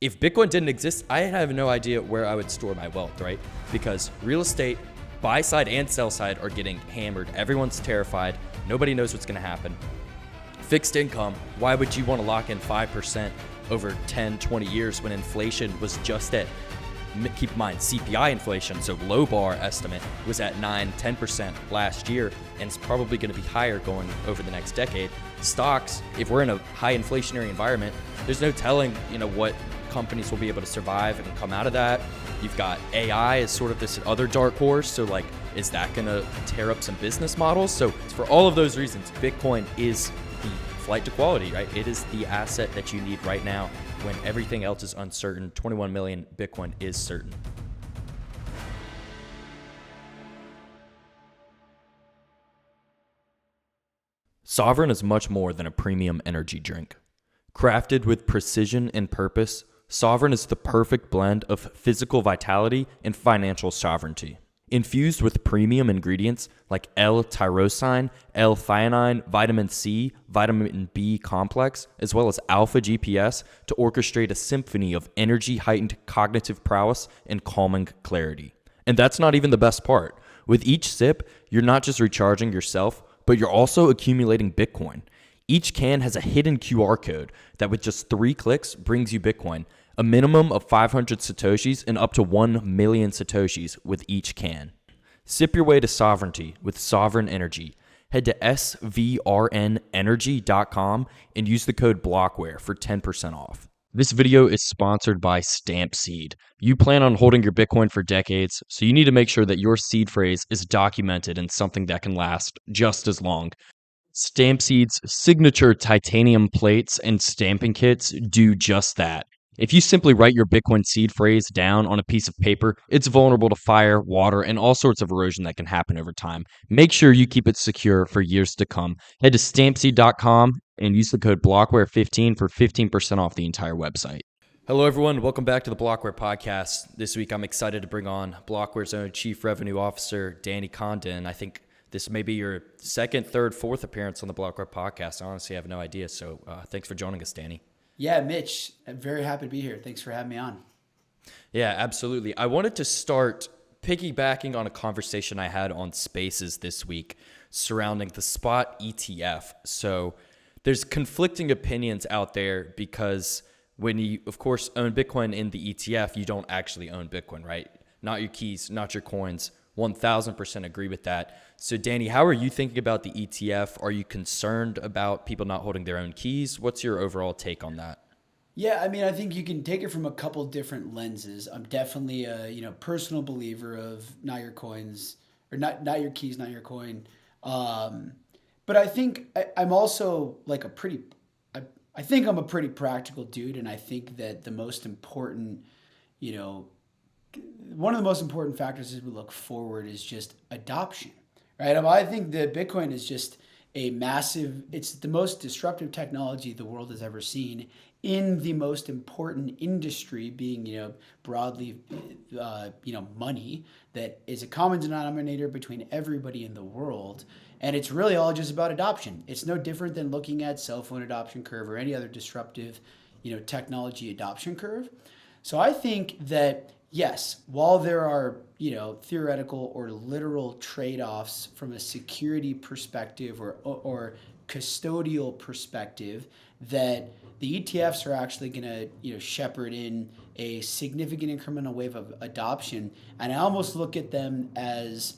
If Bitcoin didn't exist, I have no idea where I would store my wealth, right? Because real estate, buy side and sell side are getting hammered. Everyone's terrified. Nobody knows what's going to happen. Fixed income, why would you want to lock in 5% over 10, 20 years when inflation was just at, keep in mind, CPI inflation, so low bar estimate, was at 9, 10% last year, and it's probably going to be higher going over the next decade. Stocks, if we're in a high inflationary environment, there's no telling, what companies will be able to survive and come out of that. You've got AI as sort of this other dark horse. So is that going to tear up some business models? So for all of those reasons, Bitcoin is the flight to quality, right? It is the asset that you need right now when everything else is uncertain. 21 million Bitcoin is certain. Sovereign is much more than a premium energy drink. Crafted with precision and purpose, Sovereign is the perfect blend of physical vitality and financial sovereignty. Infused with premium ingredients like L-tyrosine, L-theanine, vitamin C, vitamin B complex, as well as alpha GPS to orchestrate a symphony of energy-heightened cognitive prowess and calming clarity. And that's not even the best part. With each sip, you're not just recharging yourself, but you're also accumulating Bitcoin. Each can has a hidden QR code that with just 3 clicks brings you Bitcoin, a minimum of 500 Satoshis and up to 1 million Satoshis with each can. Sip your way to sovereignty with SVRN Energy. Head to SVRNenergy.com and use the code Blockware for 10% off. This video is sponsored by Stampseed. You plan on holding your Bitcoin for decades, so you need to make sure that your seed phrase is documented in something that can last just as long. Stampseed's signature titanium plates and stamping kits do just that. If you simply write your Bitcoin seed phrase down on a piece of paper, it's vulnerable to fire, water, and all sorts of erosion that can happen over time. Make sure you keep it secure for years to come. Head to stampseed.com and use the code Blockware15 for 15% off the entire website. Hello, everyone. Welcome back to the Blockware Podcast. This week, I'm excited to bring on Blockware's own Chief Revenue Officer, Danny Condon. I think this may be your second, third, fourth appearance on the Blockware Podcast. I honestly have no idea. So thanks for joining us, Danny. Yeah, Mitch, I'm very happy to be here. Thanks for having me on. Yeah, absolutely. I wanted to start piggybacking on a conversation I had on Spaces this week surrounding the spot ETF. So there's conflicting opinions out there because when you, of course, own Bitcoin in the ETF, you don't actually own Bitcoin, right? Not your keys, not your coins. 1000% agree with that. So Danny, how are you thinking about the ETF? Are you concerned about people not holding their own keys? What's your overall take on that? Yeah, I think you can take it from a couple different lenses. I'm definitely a personal believer of not your coins or not your keys, not your coin. But I think I'm also I think I'm a pretty practical dude, and I think that the most important, one of the most important factors as we look forward is just adoption, right? I think that Bitcoin is just it's the most disruptive technology the world has ever seen in the most important industry being, broadly, money that is a common denominator between everybody in the world. And it's really all just about adoption. It's no different than looking at cell phone adoption curve or any other disruptive, technology adoption curve. So I think that yes, while there are, theoretical or literal trade-offs from a security perspective or custodial perspective, that the ETFs are actually going to, shepherd in a significant incremental wave of adoption. And I almost look at them as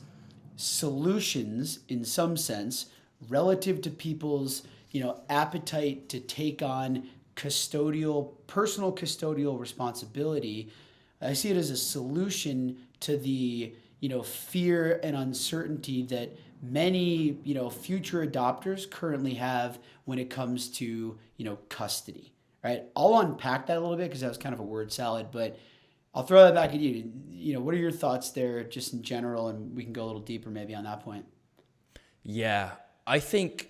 solutions in some sense relative to people's, appetite to take on personal custodial responsibility. I see it as a solution to the, fear and uncertainty that many, future adopters currently have when it comes to, custody, right? I'll unpack that a little bit because that was kind of a word salad, but I'll throw that back at you. What are your thoughts there just in general? And we can go a little deeper maybe on that point. Yeah, I think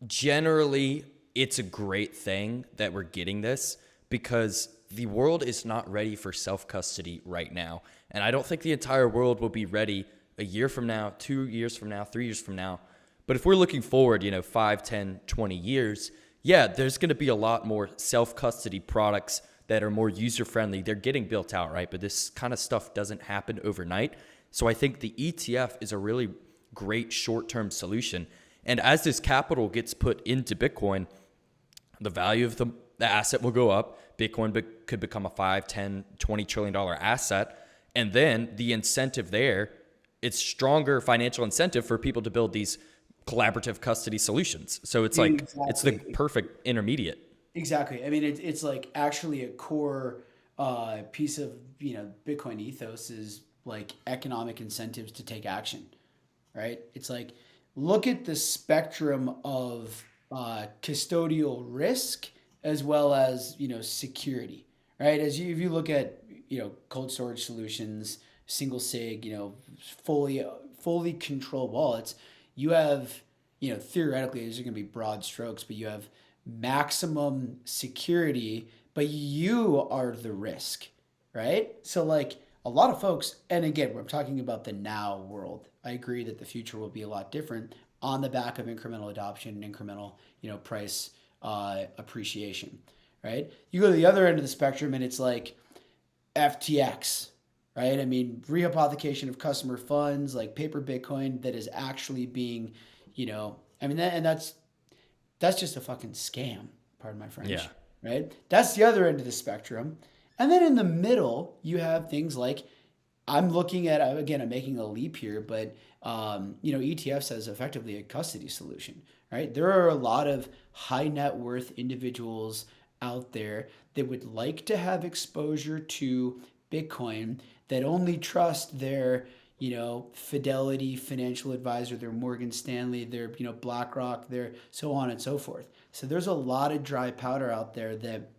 generally it's a great thing that we're getting this because the world is not ready for self-custody right now. And I don't think the entire world will be ready a year from now, 2 years from now, 3 years from now. But if we're looking forward, 5, 10, 20 years, yeah, there's going to be a lot more self-custody products that are more user-friendly, they're getting built out, right? But this kind of stuff doesn't happen overnight. So I think the ETF is a really great short-term solution. And as this capital gets put into Bitcoin, the value of the asset will go up. Bitcoin could become a 5, 10, $20 trillion asset. And then the incentive there, it's stronger financial incentive for people to build these collaborative custody solutions. So it's like, it's the perfect intermediate. Exactly. I mean, it's like actually a core piece of, Bitcoin ethos is like economic incentives to take action, right? It's like, look at the spectrum of custodial risk as well as, security, right? If you look at, cold storage solutions, single sig, fully controlled wallets, you have, theoretically, these are going to be broad strokes, but you have maximum security, but you are the risk, right? So like a lot of folks, and again, we're talking about the now world. I agree that the future will be a lot different on the back of incremental adoption and incremental, price appreciation, right? You go to the other end of the spectrum and it's like FTX, right? I mean, rehypothecation of customer funds, like paper Bitcoin that is actually being, that's just a fucking scam, pardon my French. Yeah. Right? That's the other end of the spectrum. And then in the middle, you have things like, I'm looking at, again, I'm making a leap here, but, ETFs as effectively a custody solution, right? There are a lot of high net worth individuals out there that would like to have exposure to Bitcoin that only trust their, Fidelity financial advisor, their Morgan Stanley, their, BlackRock, their so on and so forth. So there's a lot of dry powder out there that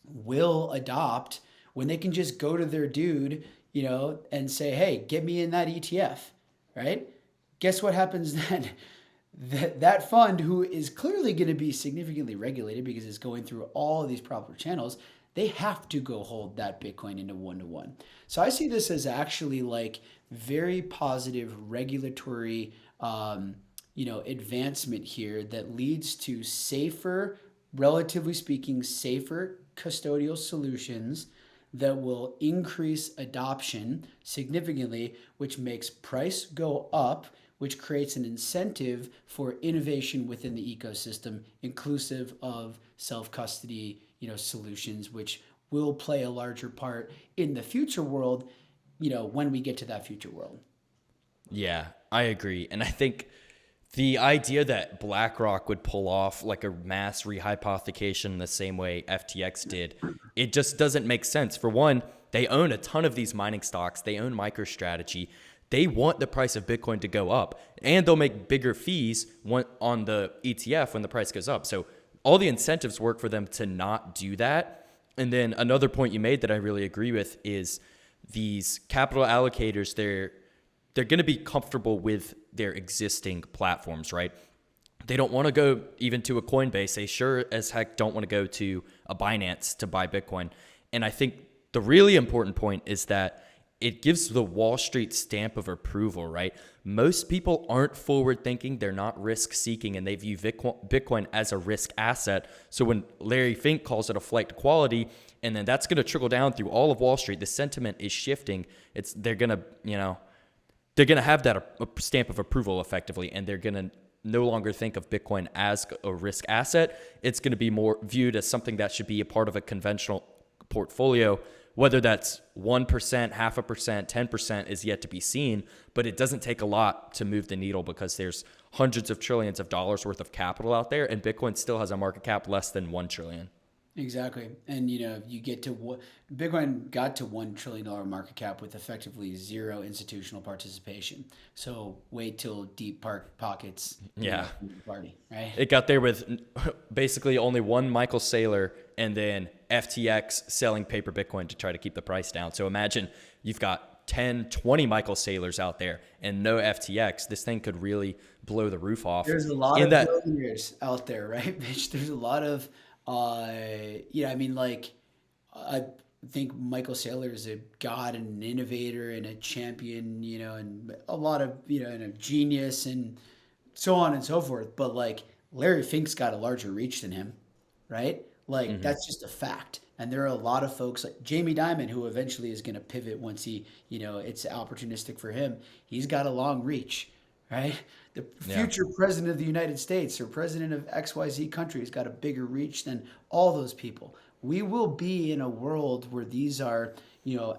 will adopt when they can just go to their dude, and say, hey, get me in that ETF, right? Guess what happens then? That fund, who is clearly going to be significantly regulated because it's going through all of these proper channels, they have to go hold that Bitcoin into one-to-one. So I see this as actually like very positive regulatory, advancement here that leads to safer, relatively speaking, safer custodial solutions that will increase adoption significantly, which makes price go up, which creates an incentive for innovation within the ecosystem, inclusive of self-custody, solutions, which will play a larger part in the future world, when we get to that future world. Yeah, I agree. And I think the idea that BlackRock would pull off like a mass rehypothecation the same way FTX did, it just doesn't make sense. For one, they own a ton of these mining stocks. They own MicroStrategy. They want the price of Bitcoin to go up, and they'll make bigger fees on the ETF when the price goes up. So all the incentives work for them to not do that. And then another point you made that I really agree with is these capital allocators, they're going to be comfortable with their existing platforms, right? They don't want to go even to a Coinbase. They sure as heck don't want to go to a Binance to buy Bitcoin. And I think the really important point is that it gives the Wall Street stamp of approval, right? Most people aren't forward thinking, they're not risk seeking, and they view Bitcoin as a risk asset. So when Larry Fink calls it a flight to quality, and then that's going to trickle down through all of Wall Street, the sentiment is shifting. They're going to have that stamp of approval effectively, and they're going to no longer think of Bitcoin as a risk asset. It's going to be more viewed as something that should be a part of a conventional portfolio. Whether that's 1%, 0.5%, 10% is yet to be seen, but it doesn't take a lot to move the needle because there's hundreds of trillions of dollars worth of capital out there, and Bitcoin still has a market cap less than 1 trillion. Exactly. And, you get to Bitcoin got to $1 trillion market cap with effectively zero institutional participation. So wait till deep pockets. Party, right? It got there with basically only one Michael Saylor and then FTX selling paper Bitcoin to try to keep the price down. So imagine you've got 10, 20 Michael Saylors out there and no FTX. This thing could really blow the roof off. There's a lot of billionaires out there, right, Mitch? There's a lot of I think Michael Saylor is a god and an innovator and a champion, and a lot of, and a genius and so on and so forth. But like Larry Fink's got a larger reach than him, right? Like that's just a fact. And there are a lot of folks like Jamie Dimon who eventually is going to pivot once he, it's opportunistic for him. He's got a long reach, right? The Yeah. future president of the United States or president of XYZ country has got a bigger reach than all those people. We will be in a world where these are,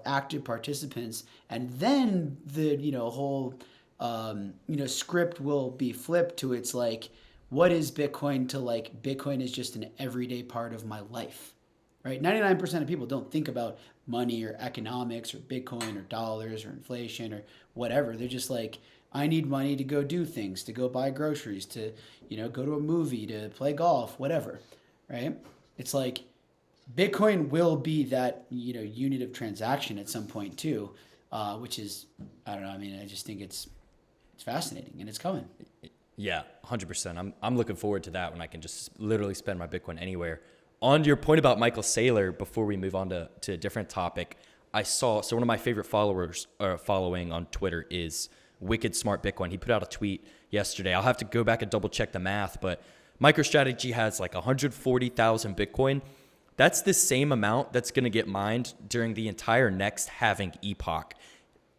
active participants, and then the, whole, script will be flipped to it's like, what is Bitcoin to like, Bitcoin is just an everyday part of my life, right? 99% of people don't think about money or economics or Bitcoin or dollars or inflation or whatever. They're just like, I need money to go do things, to go buy groceries, to, go to a movie, to play golf, whatever, right? It's like Bitcoin will be that, unit of transaction at some point too, which is, I don't know. I mean, I just think it's fascinating and it's coming. Yeah, 100%. I'm looking forward to that when I can just literally spend my Bitcoin anywhere. On your point about Michael Saylor, before we move on to a different topic, so one of my favorite followers following on Twitter is Wicked Smart Bitcoin. He put out a tweet yesterday. I'll have to go back and double check the math, but MicroStrategy has like 140,000 Bitcoin. That's the same amount that's going to get mined during the entire next halving epoch.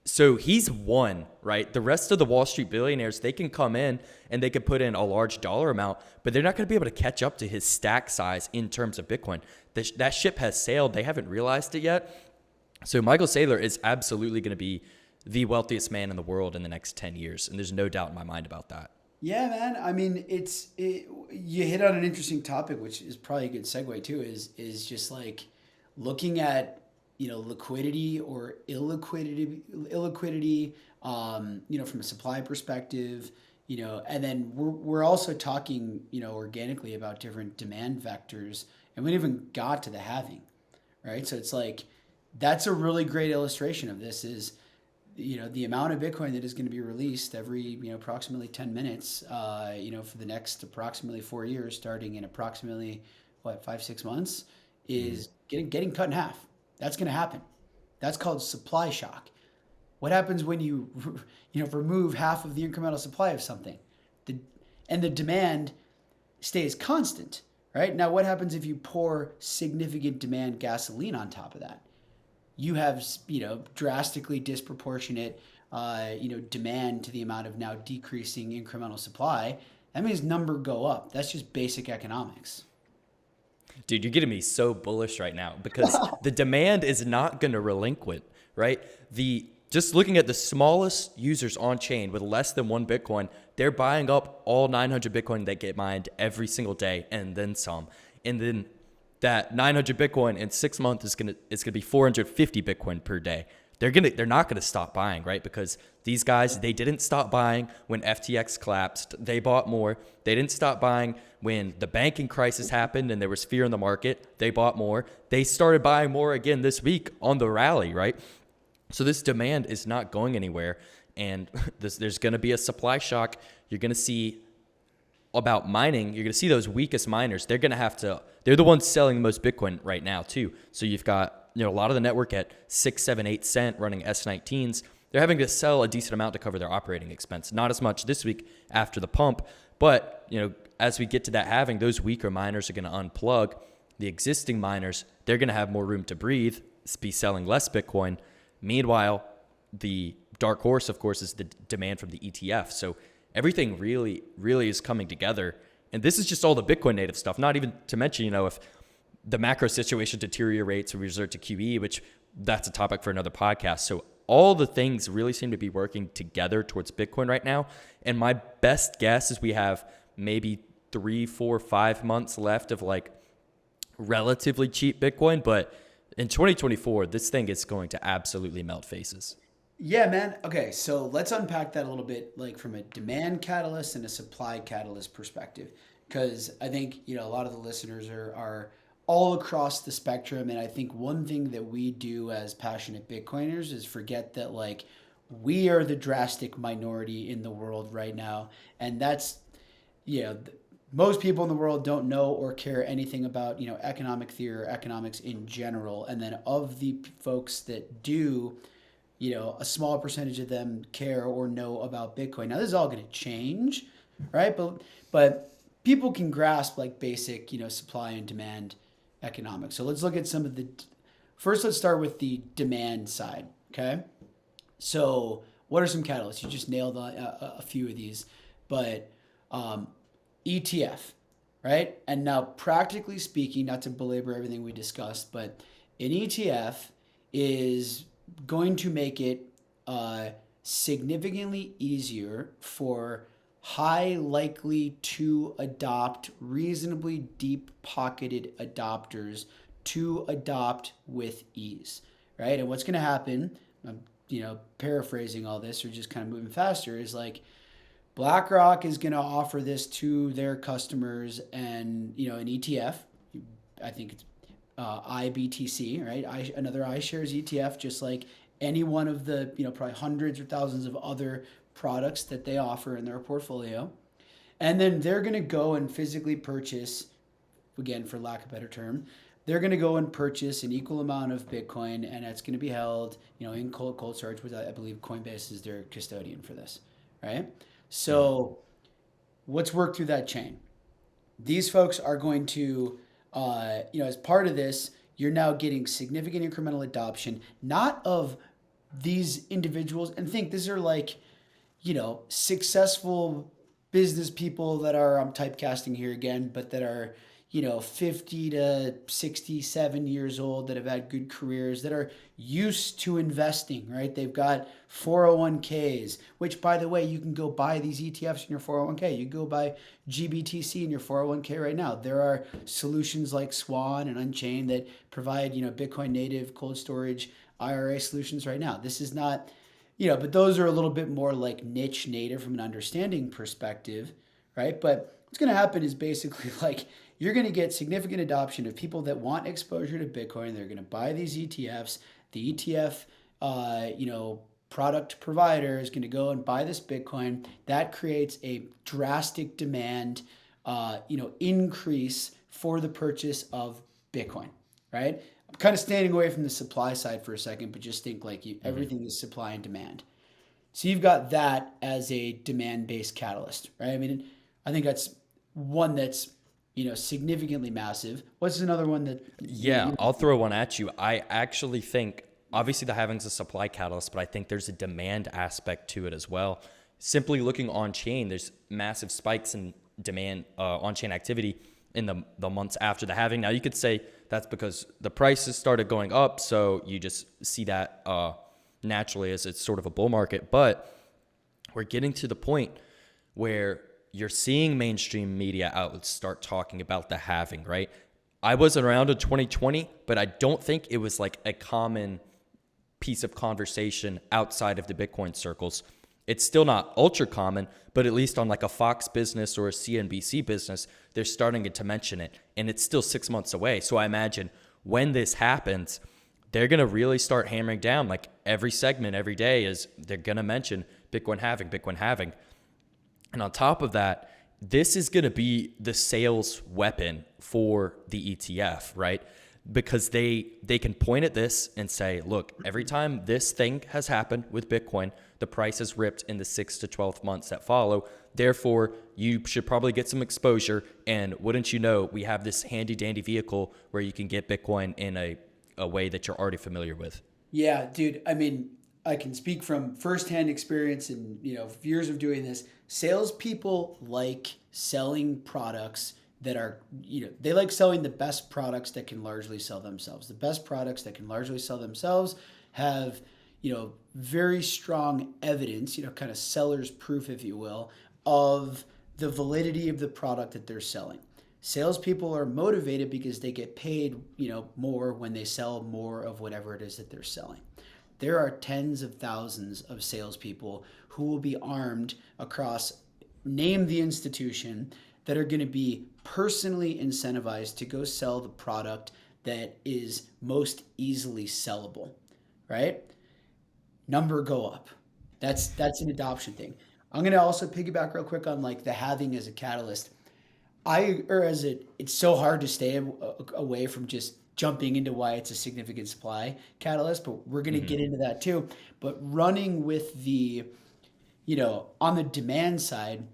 So he's one, right? The rest of the Wall Street billionaires, they can come in and they could put in a large dollar amount, but they're not going to be able to catch up to his stack size in terms of Bitcoin. That ship has sailed. They haven't realized it yet. So Michael Saylor is absolutely going to be the wealthiest man in the world in the next 10 years. And there's no doubt in my mind about that. Yeah, man. I mean, you hit on an interesting topic, which is probably a good segue too, is just like looking at, liquidity or illiquidity, from a supply perspective, and then we're also talking, organically about different demand vectors, and we haven't even got to the halving, right? So it's like, that's a really great illustration of this is, the amount of Bitcoin that is going to be released every, approximately 10 minutes, for the next approximately 4 years, starting in approximately 5-6 months, is getting cut in half. That's going to happen. That's called supply shock. What happens when you, remove half of the incremental supply of something? And the demand stays constant, right? Now, what happens if you pour significant demand gasoline on top of that? You have, drastically disproportionate, demand to the amount of now decreasing incremental supply. That means number go up. That's just basic economics. Dude, you're getting me so bullish right now because the demand is not going to relinquish, right? Just looking at the smallest users on chain with less than 1 Bitcoin, they're buying up all 900 Bitcoin that get mined every single day and then some. And then that 900 Bitcoin in 6 months is gonna be 450 Bitcoin per day. They're not gonna stop buying, right? Because these guys, they didn't stop buying when FTX collapsed. They bought more. They didn't stop buying when the banking crisis happened and there was fear in the market. They bought more. They started buying more again this week on the rally, right? So this demand is not going anywhere, and there's gonna be a supply shock. You're gonna see about mining, you're going to see those weakest miners. They're the ones selling the most Bitcoin right now too. So you've got, a lot of the network at 6, 7, 8 cent running S19s. They're having to sell a decent amount to cover their operating expense. Not as much this week after the pump, but, as we get to that halving, those weaker miners are going to unplug. The existing miners, they're going to have more room to breathe, be selling less Bitcoin. Meanwhile, the dark horse, of course, is the demand from the ETF. So everything really, really is coming together. And this is just all the Bitcoin native stuff, not even to mention, if the macro situation deteriorates or we resort to QE, which that's a topic for another podcast. So all the things really seem to be working together towards Bitcoin right now. And my best guess is we have maybe 3, 4, 5 months left of like relatively cheap Bitcoin. But in 2024, this thing is going to absolutely melt faces. Yeah, man. Okay, so let's unpack that a little bit, like from a demand catalyst and a supply catalyst perspective, because I think a lot of the listeners are all across the spectrum, and I think one thing that we do as passionate Bitcoiners is forget that like we are the drastic minority in the world right now, and that's most people in the world don't know or care anything about economic theory or economics in general, and then of the folks that do, a small percentage of them care or know about Bitcoin. Now, this is all going to change, right? But people can grasp like basic, supply and demand economics. So let's look at some of the, first let's start with the demand side, okay? So what are some catalysts? You just nailed a few of these, but ETF, right? And now practically speaking, not to belabor everything we discussed, but an ETF is going to make it significantly easier for high likely to adopt, reasonably deep pocketed adopters to adopt with ease, right? And what's going to happen, paraphrasing all this or just kind of moving faster, is like BlackRock is going to offer this to their customers, and an ETF, I think it's IBTC, right? Another iShares ETF, just like any one of the probably hundreds or thousands of other products that they offer in their portfolio. And then they're going to go and physically purchase, again, for lack of a better term, they're going to go and purchase an equal amount of Bitcoin, and it's going to be held, in cold storage, which I believe Coinbase is their custodian for this, right? So let's work through that chain. These folks are going to, as part of this, you're now getting significant incremental adoption, not of these individuals. And think these are like, successful business people that are, I'm typecasting here again, but that are, 50 to 67 years old, that have had good careers, that are used to investing, right? They've got 401ks, which, by the way, you can go buy these ETFs in your 401k. You can go buy GBTC in your 401k right now. There are solutions like Swan and Unchained that provide, Bitcoin native cold storage IRA solutions right now. This is not, but those are a little bit more like niche native from an understanding perspective, right? But what's going to happen is basically like you're going to get significant adoption of people that want exposure to Bitcoin. They're going to buy these ETFs. The ETF, product provider is going to go and buy this Bitcoin. That creates a drastic demand, increase for the purchase of Bitcoin, right? I'm kind of standing away from the supply side for a second, but just think like everything is supply and demand. So you've got that as a demand-based catalyst, right? I mean, I think that's one that's, significantly massive. What's another one that? Yeah, I'll throw one at you. I actually think, obviously the halving's a supply catalyst, but I think there's a demand aspect to it as well. Simply looking on chain, there's massive spikes in demand, on-chain activity in the months after the halving. Now you could say that's because the prices started going up, so you just see that naturally as it's sort of a bull market. But we're getting to the point where you're seeing mainstream media outlets start talking about the halving, right? I wasn't around in 2020, but I don't think it was like a common piece of conversation outside of the Bitcoin circles. It's still not ultra common, but at least on like a Fox business or a CNBC business, they're starting to mention it, and it's still 6 months away. So I imagine when this happens, they're going to really start hammering down, like every segment, every day is they're going to mention Bitcoin halving, Bitcoin halving. And on top of that, this is going to be the sales weapon for the ETF, right? Because they can point at this and say, look, every time this thing has happened with Bitcoin, the price has ripped in the 6 to 12 months that follow. Therefore, you should probably get some exposure. And wouldn't you know, we have this handy dandy vehicle where you can get Bitcoin in a way that you're already familiar with. Yeah, dude. I mean, I can speak from firsthand experience and years of doing this. Salespeople like selling products that are, they like selling the best products that can largely sell themselves. The best products that can largely sell themselves have, very strong evidence, kind of seller's proof, if you will, of the validity of the product that they're selling. Salespeople are motivated because they get paid, more when they sell more of whatever it is that they're selling. There are tens of thousands of salespeople who will be armed across, name the institution, that are going to be personally incentivized to go sell the product that is most easily sellable, right? Number go up. That's an adoption thing. I'm going to also piggyback real quick on like the halving as a catalyst. It's so hard to stay away from just jumping into why it's a significant supply catalyst, but we're going to get into that too. But running with the, on the demand side,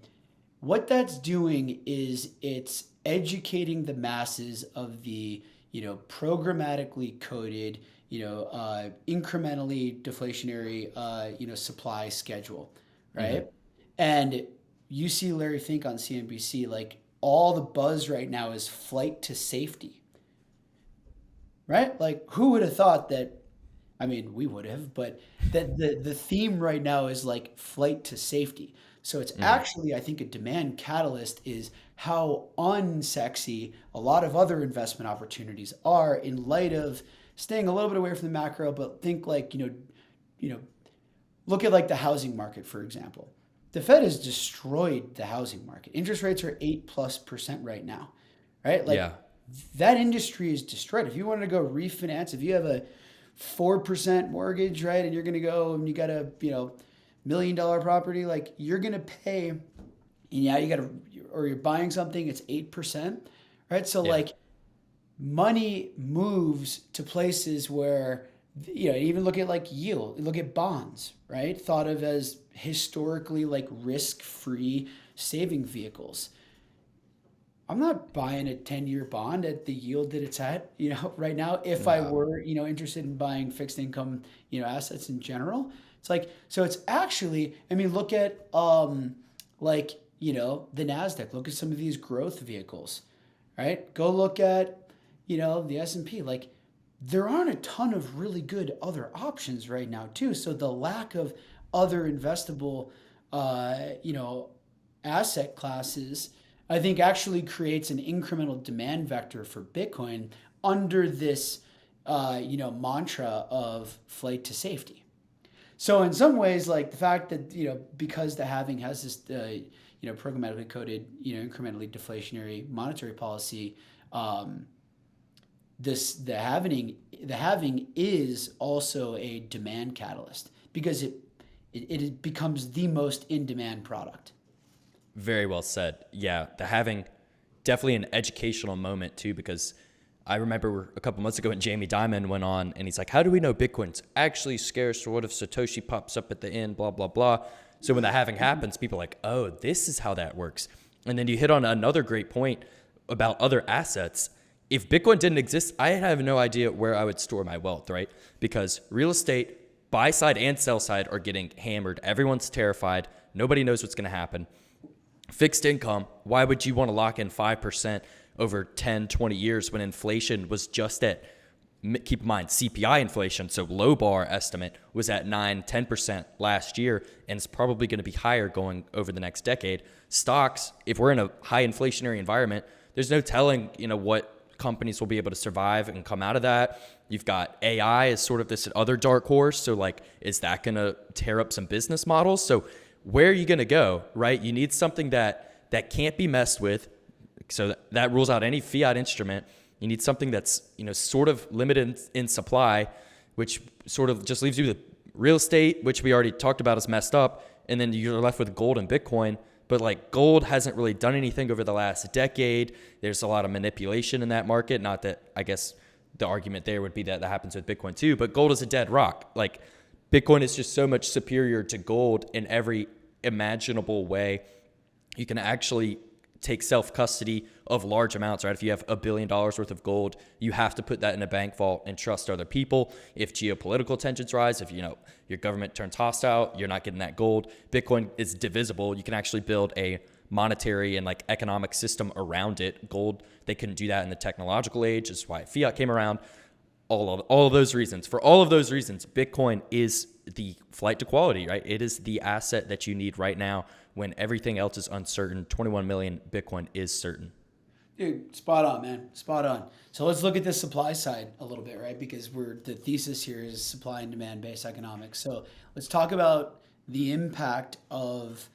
what that's doing is it's educating the masses of the, programmatically coded, incrementally deflationary, supply schedule, right? And you see Larry Fink on CNBC, like all the buzz right now is flight to safety, right? Like who would have thought that? I mean, we would have, but that the theme right now is like flight to safety. So it's actually, I think, a demand catalyst is how unsexy a lot of other investment opportunities are in light of staying a little bit away from the macro, but think like, you know, look at like the housing market, for example. The Fed has destroyed the housing market. Interest rates are 8+% right now, right? Like Yeah. that industry is destroyed. If you wanted to go refinance, if you have a 4% mortgage, right, and you're going to go and you got a, $1 million property, like you're going to pay, and yeah, you got to, or you're buying something, it's 8%, right? So Yeah. like money moves to places where, even look at like yield, look at bonds, right? Thought of as historically like risk-free saving vehicles. I'm not buying a 10-year bond at the yield that it's at, right now. If I No. were, interested in buying fixed income, assets in general, it's like, so it's actually, I mean, look at, like, the NASDAQ, look at some of these growth vehicles, right? Go look at, the S&P, like there aren't a ton of really good other options right now too. So the lack of other investable, asset classes, I think actually creates an incremental demand vector for Bitcoin under this, mantra of flight to safety. So in some ways, like the fact that, because the halving has this, programmatically coded, incrementally deflationary monetary policy, the halving is also a demand catalyst because it becomes the most in demand product. Very well said. Yeah, the having definitely an educational moment too, because I remember a couple months ago when Jamie Dimon went on and he's like, how do we know Bitcoin's actually scarce, or what if Satoshi pops up at the end, blah, blah, blah. So when the halving happens, people are like, oh, this is how that works. And then you hit on another great point about other assets. If Bitcoin didn't exist, I have no idea where I would store my wealth, right? Because real estate, buy side and sell side are getting hammered. Everyone's terrified. Nobody knows what's going to happen. Fixed income, why would you want to lock in 5% over 10, 20 years when inflation was just at, keep in mind, CPI inflation, so low bar estimate was at 9, 10% last year, and it's probably going to be higher going over the next decade. Stocks, if we're in a high inflationary environment, there's no telling, what companies will be able to survive and come out of that. You've got AI as sort of this other dark horse. So like, is that going to tear up some business models? So where are you going to go, right? You need something that can't be messed with. So that rules out any fiat instrument. You need something that's, sort of limited in supply, which sort of just leaves you with real estate, which we already talked about is messed up. And then you're left with gold and Bitcoin. But like gold hasn't really done anything over the last decade. There's a lot of manipulation in that market. Not that, I guess the argument there would be that happens with Bitcoin too, but gold is a dead rock. Like Bitcoin is just so much superior to gold in every imaginable way. You can actually take self-custody of large amounts, right? If you have $1 billion worth of gold, you have to put that in a bank vault and trust other people. If geopolitical tensions rise, if your government turns hostile, you're not getting that gold. Bitcoin is divisible. You can actually build a monetary and like economic system around it. Gold, they couldn't do that in the technological age. That's why fiat came around. All of those reasons. For all of those reasons, Bitcoin is the flight to quality, right? It is the asset that you need right now when everything else is uncertain. 21 million Bitcoin is certain. Dude, spot on, man. Spot on. So let's look at the supply side a little bit, right? Because the thesis here is supply and demand based economics. So let's talk about the impact of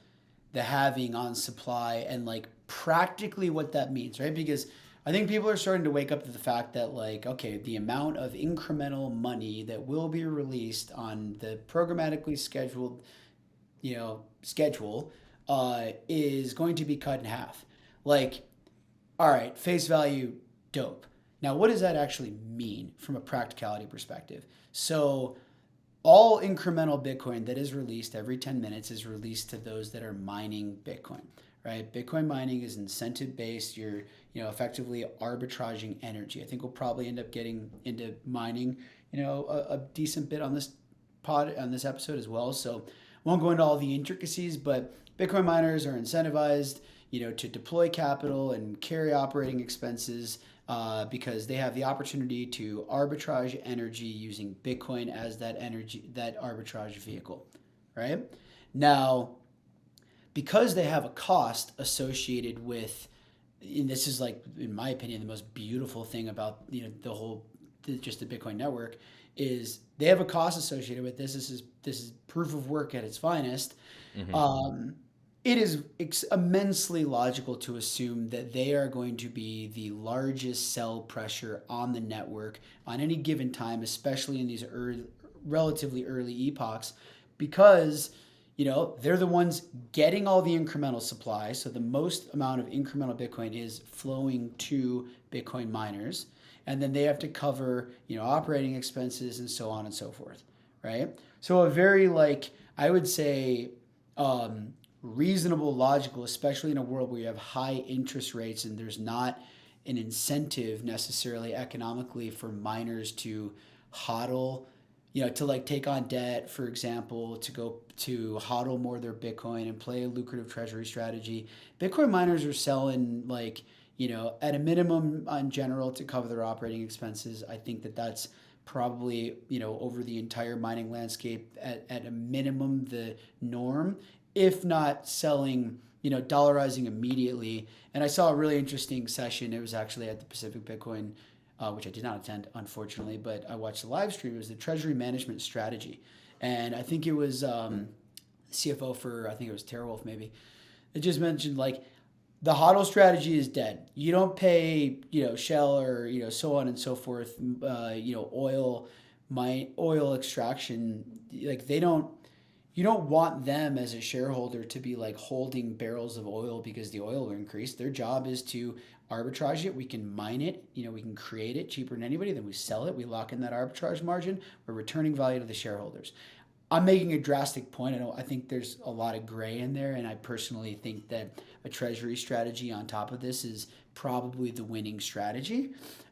the halving on supply and like practically what that means, right? Because I think people are starting to wake up to the fact that like, okay, the amount of incremental money that will be released on the programmatically scheduled, schedule is going to be cut in half. Like, all right, face value, dope. Now, what does that actually mean from a practicality perspective? So all incremental Bitcoin that is released every 10 minutes is released to those that are mining Bitcoin, right? Bitcoin mining is incentive based. You're, effectively arbitraging energy. I think we'll probably end up getting into mining, a decent bit on this episode as well. So won't go into all the intricacies, but Bitcoin miners are incentivized, to deploy capital and carry operating expenses because they have the opportunity to arbitrage energy using Bitcoin as that arbitrage vehicle, right? Now, because they have a cost associated with, and this is like, in my opinion, the most beautiful thing about, the Bitcoin network is they have a cost associated with this. This is proof of work at its finest. Mm-hmm. It is immensely logical to assume that they are going to be the largest sell pressure on the network on any given time, especially in these relatively early epochs, because they're the ones getting all the incremental supply. So the most amount of incremental Bitcoin is flowing to Bitcoin miners. And then they have to cover, operating expenses and so on and so forth, right? So a very, I would say, reasonable, logical, especially in a world where you have high interest rates and there's not an incentive necessarily economically for miners to HODL, to take on debt, for example, to go to HODL more of their Bitcoin and play a lucrative treasury strategy. Bitcoin miners are selling at a minimum in general to cover their operating expenses. I think that's probably, over the entire mining landscape at a minimum the norm, if not selling, dollarizing immediately. And I saw a really interesting session. It was actually at the Pacific Bitcoin, which I did not attend, unfortunately, but I watched the live stream. It was the treasury management strategy. And I think it was CFO for, I think it was TeraWolf maybe. It just mentioned the HODL strategy is dead. You don't pay, Shell or, so on and so forth, oil extraction. You don't want them as a shareholder to be holding barrels of oil because the oil will increase. Their job is to arbitrage it. We can mine it, we can create it cheaper than anybody. Then we sell it. We lock in that arbitrage margin. We're returning value to the shareholders. I'm making a drastic point. I think there's a lot of gray in there, and I personally think that a treasury strategy on top of this is probably the winning strategy.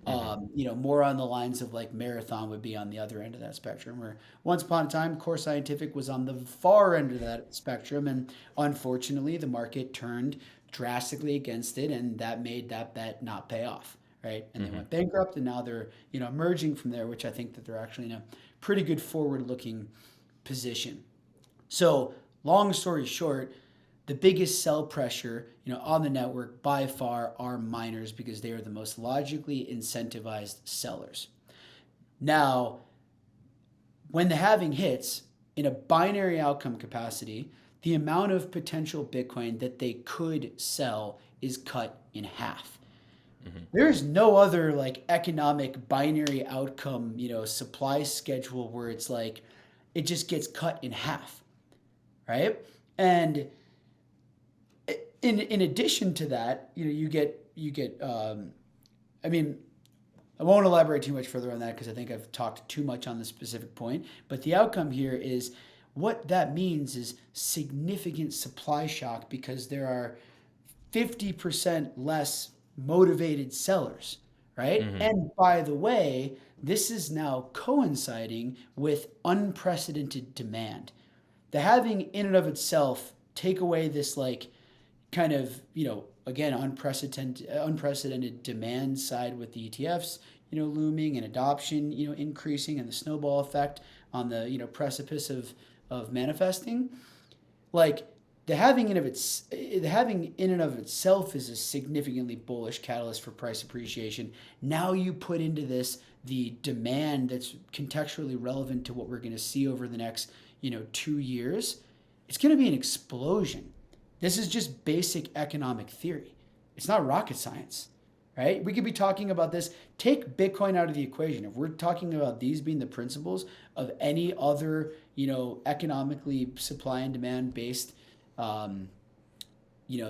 Mm-hmm. More on the lines of Marathon would be on the other end of that spectrum, where once upon a time, Core Scientific was on the far end of that spectrum, and unfortunately, the market turned drastically against it, and that made that bet not pay off, right? And they went bankrupt, and now they're emerging from there, which I think that they're actually in a pretty good forward-looking position. So long story short, the biggest sell pressure, on the network by far are miners because they are the most logically incentivized sellers. Now, when the halving hits in a binary outcome capacity, the amount of potential Bitcoin that they could sell is cut in half. Mm-hmm. There's no other economic binary outcome, supply schedule where it's it just gets cut in half, right? And in addition to that, you get. I won't elaborate too much further on that because I think I've talked too much on this specific point. But the outcome here is what that means is significant supply shock because there are 50% less motivated sellers, right? Mm-hmm. And by the way, this is now coinciding with unprecedented demand. The halving in and of itself take away this kind of, again, unprecedented demand side with the ETFs, looming and adoption, increasing and the snowball effect on the, precipice of manifesting. The halving in and of itself is a significantly bullish catalyst for price appreciation. Now you put into this the demand that's contextually relevant to what we're going to see over the next, 2 years. It's going to be an explosion. This is just basic economic theory. It's not rocket science, right? We could be talking about this. Take Bitcoin out of the equation. If we're talking about these being the principles of any other, economically supply and demand based,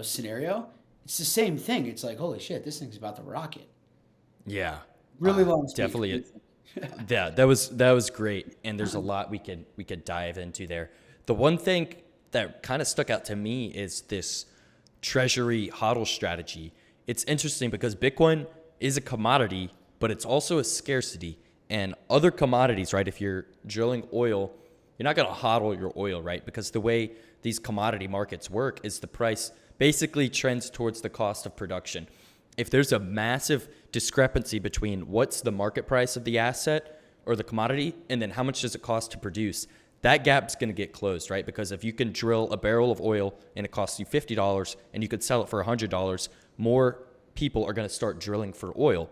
scenario, it's the same thing. It's holy shit, this thing's about to rocket. Yeah. Really long speech. Definitely. Yeah, that was great. And there's a lot we could dive into there. The one thing that kind of stuck out to me is this treasury HODL strategy. it's interesting because Bitcoin is a commodity, but it's also a scarcity. And other commodities, right? If you're drilling oil, you're not going to hodl your oil, right? Because the way these commodity markets work is the price basically trends towards the cost of production. If there's a massive discrepancy between what's the market price of the asset or the commodity and then how much does it cost to produce, that gap's going to get closed, right? Because if you can drill a barrel of oil and it costs you $50 and you could sell it for $100, more people are going to start drilling for oil.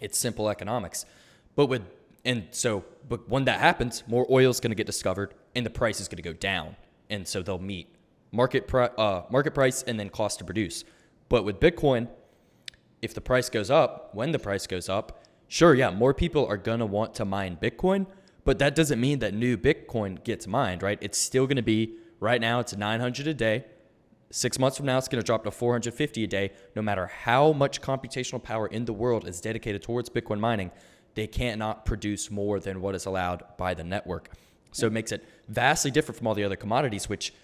It's simple economics. But when that happens, more oil is going to get discovered and the price is going to go down. And so they'll meet market price and then cost to produce. But with Bitcoin, if the price goes up, when the price goes up, sure, yeah, more people are going to want to mine Bitcoin, but that doesn't mean that new Bitcoin gets mined, right? It's still going to be, right now it's 900 a day. 6 months from now, it's going to drop to 450 a day. No matter how much computational power in the world is dedicated towards Bitcoin mining, they cannot produce more than what is allowed by the network. So it makes it vastly different from all the other commodities, which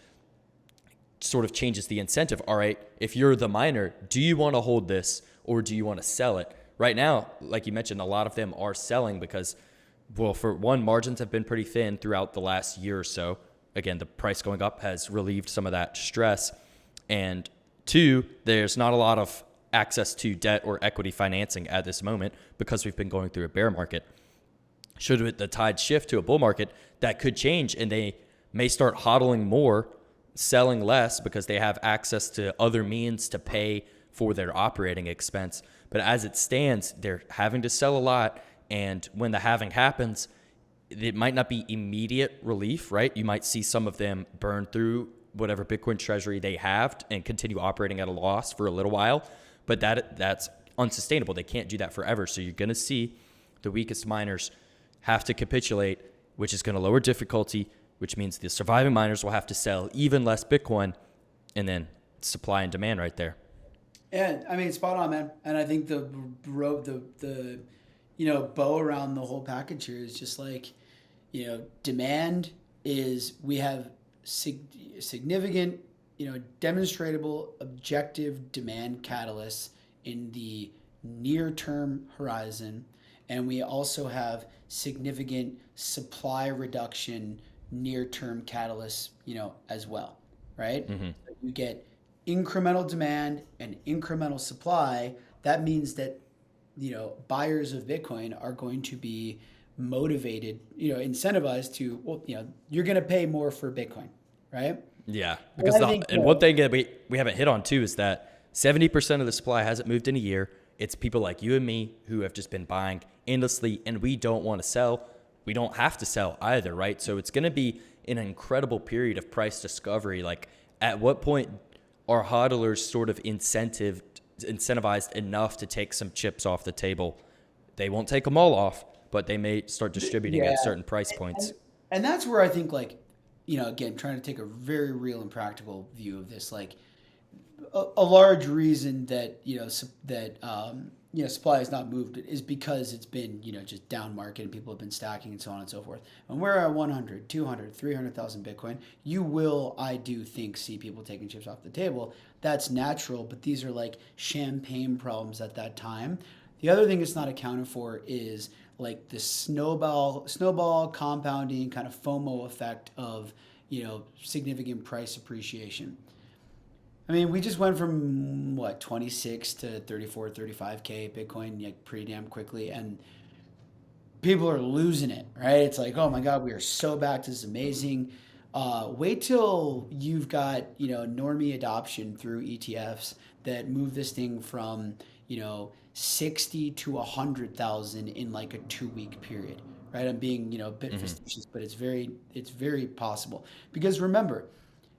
sort of changes the incentive. All right, if you're the miner, do you want to hold this or do you want to sell it? Right now, like you mentioned, a lot of them are selling because, well, for one, margins have been pretty thin throughout the last year or so. Again, the price going up has relieved some of that stress. And two, there's not a lot of access to debt or equity financing at this moment because we've been going through a bear market. Should the tide shift to a bull market, that could change and they may start hodling more, selling less because they have access to other means to pay for their operating expense. But as it stands, they're having to sell a lot. And when the halving happens, it might not be immediate relief, right? You might see some of them burn through whatever Bitcoin treasury they have and continue operating at a loss for a little while. But that's unsustainable. They can't do that forever. So you're going to see the weakest miners have to capitulate, which is going to lower difficulty, which means the surviving miners will have to sell even less Bitcoin, and then supply and demand right there. Yeah, I mean, spot on, man. And I think the bow around the whole package here is just like, demand is, we have significant, demonstrable, objective demand catalysts in the near-term horizon, and we also have significant supply reduction near-term catalysts, as well, right? Mm-hmm. You get incremental demand and incremental supply. That means that, buyers of Bitcoin are going to be motivated, incentivized to, you're going to pay more for Bitcoin, right? Yeah, because one thing that we haven't hit on too is that 70% of the supply hasn't moved in a year. It's people like you and me who have just been buying endlessly, and we don't want to sell. We don't have to sell either, right? So it's going to be an incredible period of price discovery. Like, at what point are HODLers sort of incentivized enough to take some chips off the table? They won't take them all off, but they may start distributing at certain price points. And that's where I think, like, again, trying to take a very real and practical view of this, like a large reason that, supply has not moved is because it's been, just down market and people have been stacking and so on and so forth. When we're at 100, 200, 300,000 Bitcoin, you will, I do think, see people taking chips off the table. That's natural, but these are like champagne problems at that time. The other thing it's not accounted for is like the snowball compounding kind of FOMO effect of, significant price appreciation. I mean, we just went from 26 to 34, 35K Bitcoin, like, pretty damn quickly, and people are losing it, right? It's like, oh my God, we are so back. This is amazing. Wait till you've got, normie adoption through ETFs that move this thing from, 60 to 100,000 in like a 2-week period, right? I'm being, a bit facetious, but it's very possible. Because remember,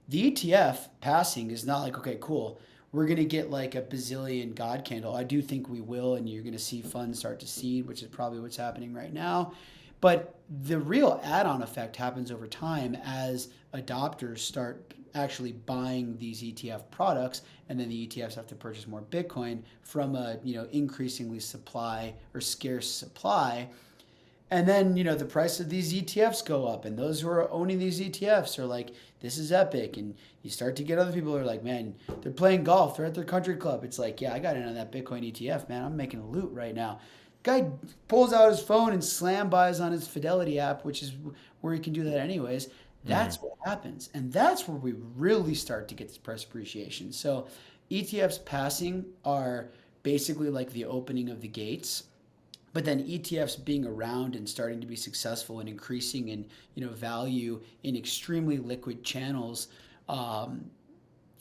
the ETF passing is not like, okay, cool, we're going to get like a bazillion God candle. I do think we will, and you're going to see funds start to seed, which is probably what's happening right now. But the real add-on effect happens over time as adopters start actually buying these ETF products, and then the ETFs have to purchase more Bitcoin from a increasingly supply or scarce supply. And then, the price of these ETFs go up, and those who are owning these ETFs are like, this is epic. And you start to get other people who are like, man, they're playing golf, they're at their country club. It's like, yeah, I got in on that Bitcoin ETF, man. I'm making a loot right now. Guy pulls out his phone and slam buys on his Fidelity app, which is where he can do that anyways. That's what happens. And that's where we really start to get this price appreciation. So ETFs passing are basically like the opening of the gates. But then ETFs being around and starting to be successful and increasing in value in extremely liquid channels,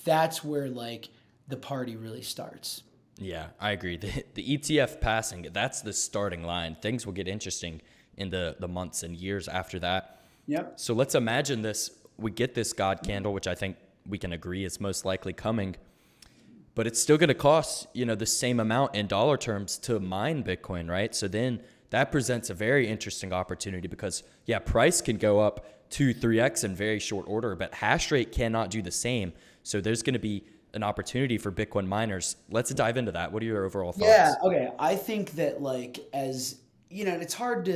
that's where like the party really starts. Yeah, I agree. The ETF passing, that's the starting line. Things will get interesting in the months and years after that. Yep. So let's imagine this. We get this God candle, which I think we can agree is most likely coming. But it's still going to cost, the same amount in dollar terms to mine Bitcoin, right? So then that presents a very interesting opportunity because, price can go up 2-3x in very short order, but hash rate cannot do the same. So there's going to be an opportunity for Bitcoin miners. Let's dive into that. What are your overall thoughts? Yeah, okay. I think that it's hard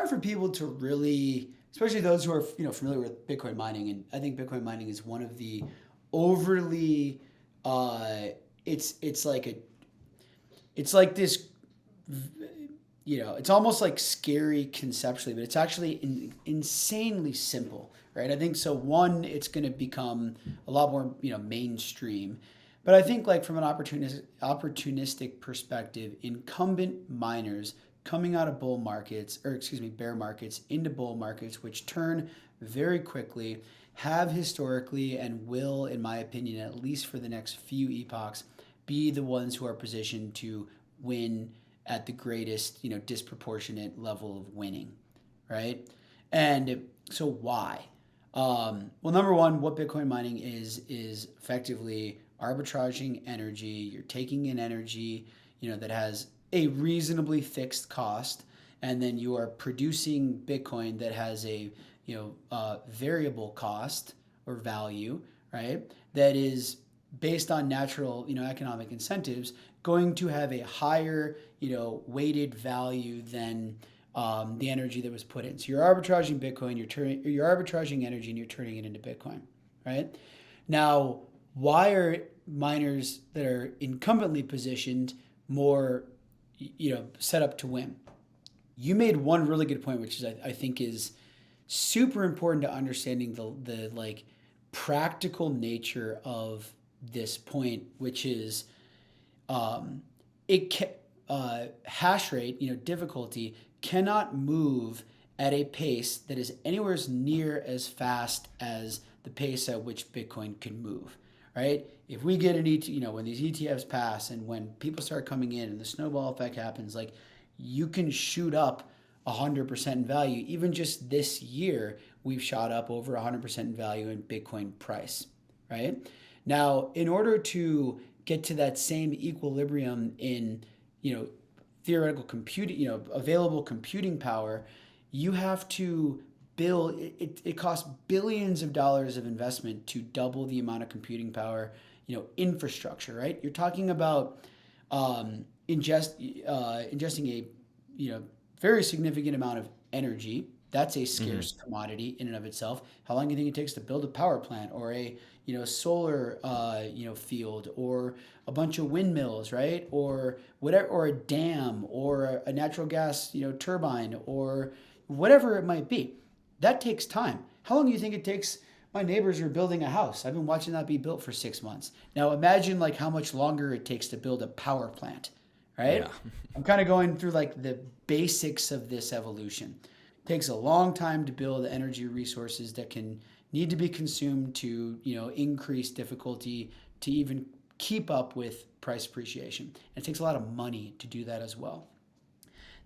for people to really, especially those who are familiar with Bitcoin mining, and I think Bitcoin mining is one of the overly it's like this, it's almost like scary conceptually, but it's actually insanely simple, right? I think so. One, it's going to become a lot more, mainstream, but I think like from an opportunistic perspective, incumbent miners coming out of bear markets into bull markets, which turn very quickly, have historically and will, in my opinion, at least for the next few epochs, be the ones who are positioned to win at the greatest, disproportionate level of winning, right? And so why? Well, number one, what Bitcoin mining is effectively arbitraging energy. You're taking in energy, that has a reasonably fixed cost, and then you are producing Bitcoin that has a variable cost or value, right? That is based on natural, economic incentives, going to have a higher, weighted value than the energy that was put in. So you're arbitraging Bitcoin, you're arbitraging energy, and you're turning it into Bitcoin, right? Now, why are miners that are incumbently positioned more, set up to win? You made one really good point, which is I think is super important to understanding the like practical nature of this point, which is hash rate, difficulty cannot move at a pace that is anywhere near as fast as the pace at which Bitcoin can move, right? If we get when these ETFs pass and when people start coming in and the snowball effect happens, like you can shoot up 100% in value. Even just this year, we've shot up over 100% in value in Bitcoin price, right? Now, in order to get to that same equilibrium in, theoretical computing, available computing power, you have to build, it costs billions of dollars of investment to double the amount of computing power, infrastructure, right? You're talking about ingesting a, very significant amount of energy. That's a scarce commodity in and of itself. How long do you think it takes to build a power plant or a solar field or a bunch of windmills, right? Or whatever, or a dam or a natural gas turbine or whatever it might be. That takes time. How long do you think it takes? My neighbors are building a house. I've been watching that be built for 6 months. Now imagine like how much longer it takes to build a power plant, right? Yeah. I'm kind of going through like the basics of this evolution. It takes a long time to build energy resources that can need to be consumed to, increase difficulty to even keep up with price appreciation. And it takes a lot of money to do that as well.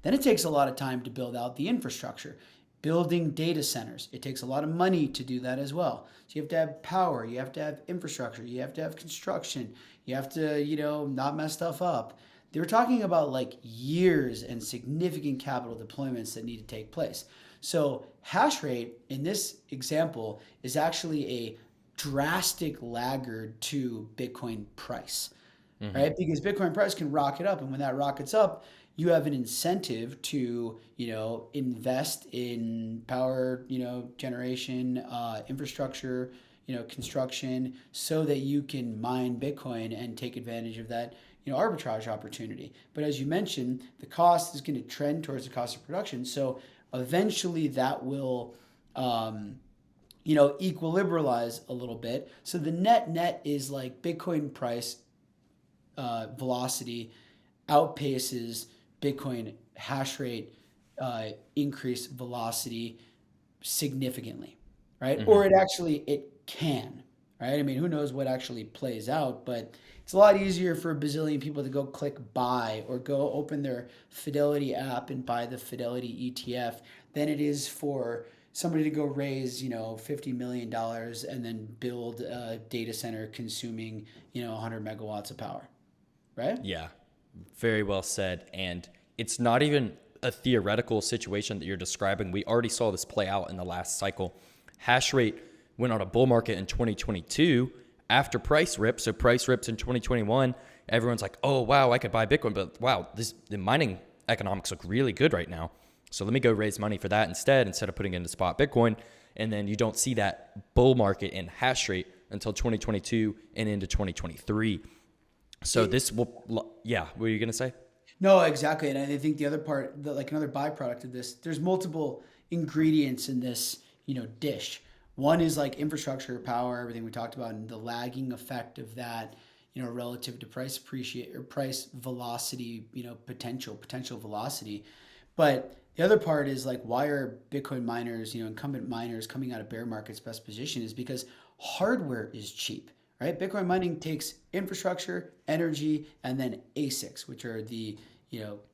Then it takes a lot of time to build out the infrastructure. Building data centers, it takes a lot of money to do that as well. So you have to have power, you have to have infrastructure, you have to have construction, you have to, not mess stuff up. They were talking about like years and significant capital deployments that need to take place. So hash rate in this example is actually a drastic laggard to Bitcoin price, right? Because Bitcoin price can rocket up, and when that rockets up, you have an incentive to, invest in power, generation, infrastructure, construction, so that you can mine Bitcoin and take advantage of that, arbitrage opportunity. But as you mentioned, the cost is going to trend towards the cost of production. So eventually that will, equilibralize a little bit. So the net is like Bitcoin price velocity outpaces Bitcoin hash rate increase velocity significantly, right? Or it can, right? I mean, who knows what actually plays out, but it's a lot easier for a bazillion people to go click buy or go open their Fidelity app and buy the Fidelity ETF than it is for somebody to go raise, $50 million and then build a data center consuming, 100 megawatts of power, right? Yeah, very well said. And it's not even a theoretical situation that you're describing. We already saw this play out in the last cycle. Hashrate went on a bull market in 2022 after price rips. So price rips in 2021. Everyone's like, oh, wow, I could buy Bitcoin. But wow, the mining economics look really good right now. So let me go raise money for that instead of putting it into spot Bitcoin. And then you don't see that bull market in Hashrate until 2022 and into 2023. So this will, yeah, what were you going to say? No, exactly. And I think the other part, another byproduct of this, there's multiple ingredients in this, dish. One is like infrastructure, power, everything we talked about, and the lagging effect of that, relative to price price velocity, potential velocity. But the other part is like, why are Bitcoin miners, incumbent miners coming out of bear market's best position is because hardware is cheap, right? Bitcoin mining takes infrastructure, energy, and then ASICs, which are the,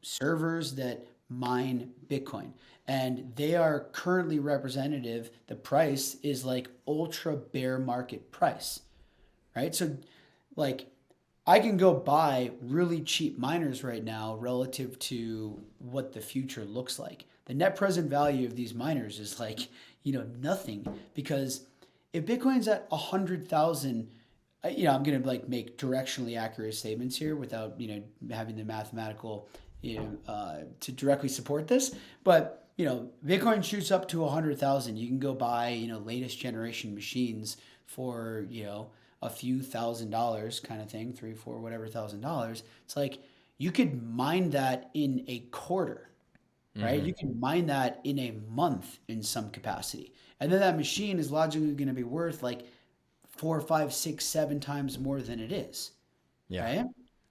servers that mine Bitcoin. And they are currently representative. The price is like ultra bear market price, right? So like I can go buy really cheap miners right now relative to what the future looks like. The net present value of these miners is like, nothing, because if Bitcoin's at 100,000, I'm going to like make directionally accurate statements here without, having the mathematical, to directly support this. But, Bitcoin shoots up to 100,000. You can go buy, latest generation machines for, a few $1,000s kind of thing, 3, 4, whatever $1,000. It's like you could mine that in a quarter, right? You can mine that in a month in some capacity. And then that machine is logically going to be worth like 4, 5, 6, 7 times more than it is. Yeah. Right?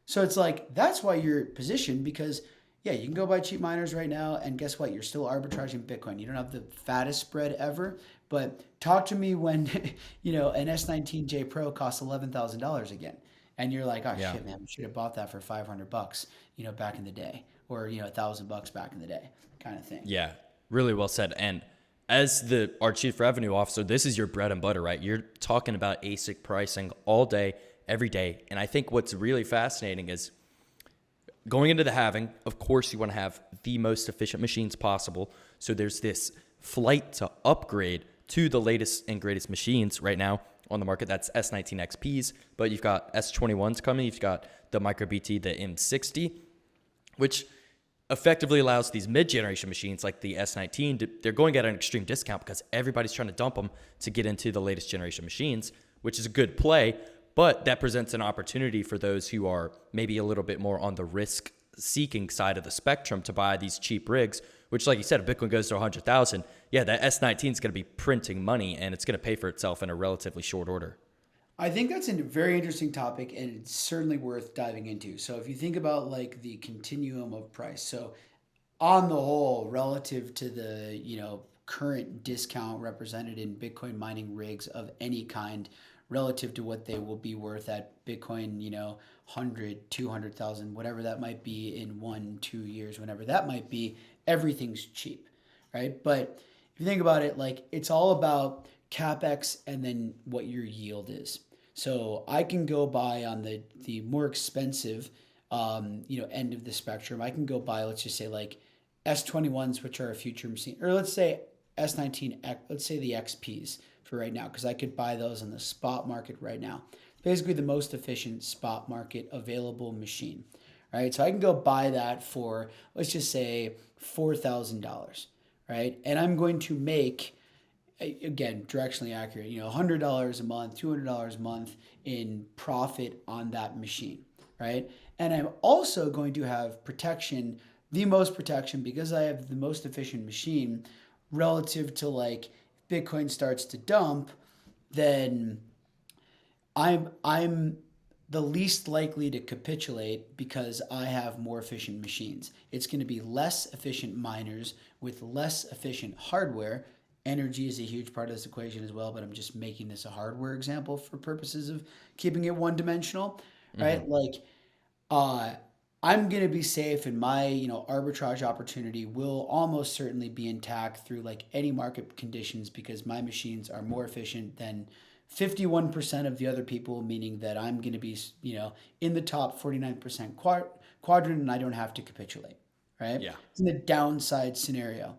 So it's like, that's why you're positioned, because yeah, you can go buy cheap miners right now, and guess what? You're still arbitraging Bitcoin. You don't have the fattest spread ever, but talk to me when, an S19J Pro costs $11,000 again. And you're like, oh shit, man, we should have bought that for $500, back in the day, or, $1,000 back in the day kind of thing. Yeah, really well said. And as our chief revenue officer, this is your bread and butter, right? You're talking about ASIC pricing all day, every day. And I think what's really fascinating is going into the halving, of course, you want to have the most efficient machines possible. So there's this flight to upgrade to the latest and greatest machines right now on the market. That's S19 XPs, but you've got S21s coming. You've got the MicroBT, the M60, which effectively allows these mid-generation machines like the S19, they're going at an extreme discount because everybody's trying to dump them to get into the latest generation machines, which is a good play. But that presents an opportunity for those who are maybe a little bit more on the risk-seeking side of the spectrum to buy these cheap rigs, which, like you said, if Bitcoin goes to 100,000, yeah, that S19 is going to be printing money, and it's going to pay for itself in a relatively short order. I think that's a very interesting topic, and it's certainly worth diving into. So if you think about like the continuum of price, so on the whole, relative to the, current discount represented in Bitcoin mining rigs of any kind, relative to what they will be worth at Bitcoin, 100, 200,000, whatever that might be in 1-2 years, whenever that might be, everything's cheap, right? But if you think about it, like it's all about CapEx and then what your yield is. So I can go buy on the more expensive, end of the spectrum. I can go buy, let's just say like S21s, which are a future machine, or let's say S19, let's say the XPs for right now, because I could buy those on the spot market right now. Basically the most efficient spot market available machine, right? So I can go buy that for, let's just say, $4,000, right? And I'm going to make, again, directionally accurate, $100 a month, $200 a month in profit on that machine, right? And I'm also going to have protection, the most protection, because I have the most efficient machine relative to like Bitcoin starts to dump, then I'm the least likely to capitulate because I have more efficient machines. It's going to be less efficient miners with less efficient hardware. Energy is a huge part of this equation as well, but I'm just making this a hardware example for purposes of keeping it one dimensional, right? Like, I'm going to be safe, and my arbitrage opportunity will almost certainly be intact through like any market conditions because my machines are more efficient than 51% of the other people, meaning that I'm going to be in the top 49% quadrant, and I don't have to capitulate, right? Yeah. It's in the downside scenario.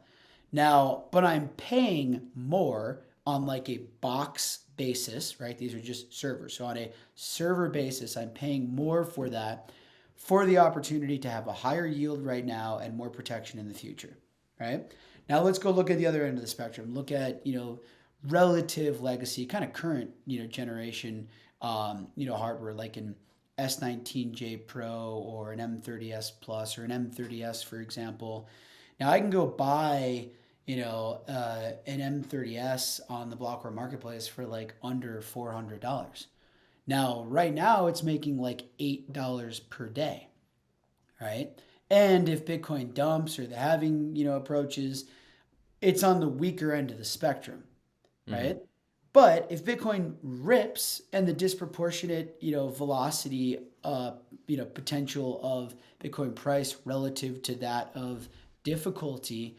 Now, but I'm paying more on like a box basis, right? These are just servers. So on a server basis, I'm paying more for that, for the opportunity to have a higher yield right now and more protection in the future, right? Now let's go look at the other end of the spectrum. Look at, relative legacy, kind of current, generation, hardware like an S19J Pro or an M30S Plus or an M30S, for example. Now I can go buy, an M30S on the Blockware Marketplace for like under $400. Now, right now it's making like $8 per day, right? And if Bitcoin dumps or the halving, approaches, it's on the weaker end of the spectrum, right? But if Bitcoin rips and the disproportionate, velocity, potential of Bitcoin price relative to that of difficulty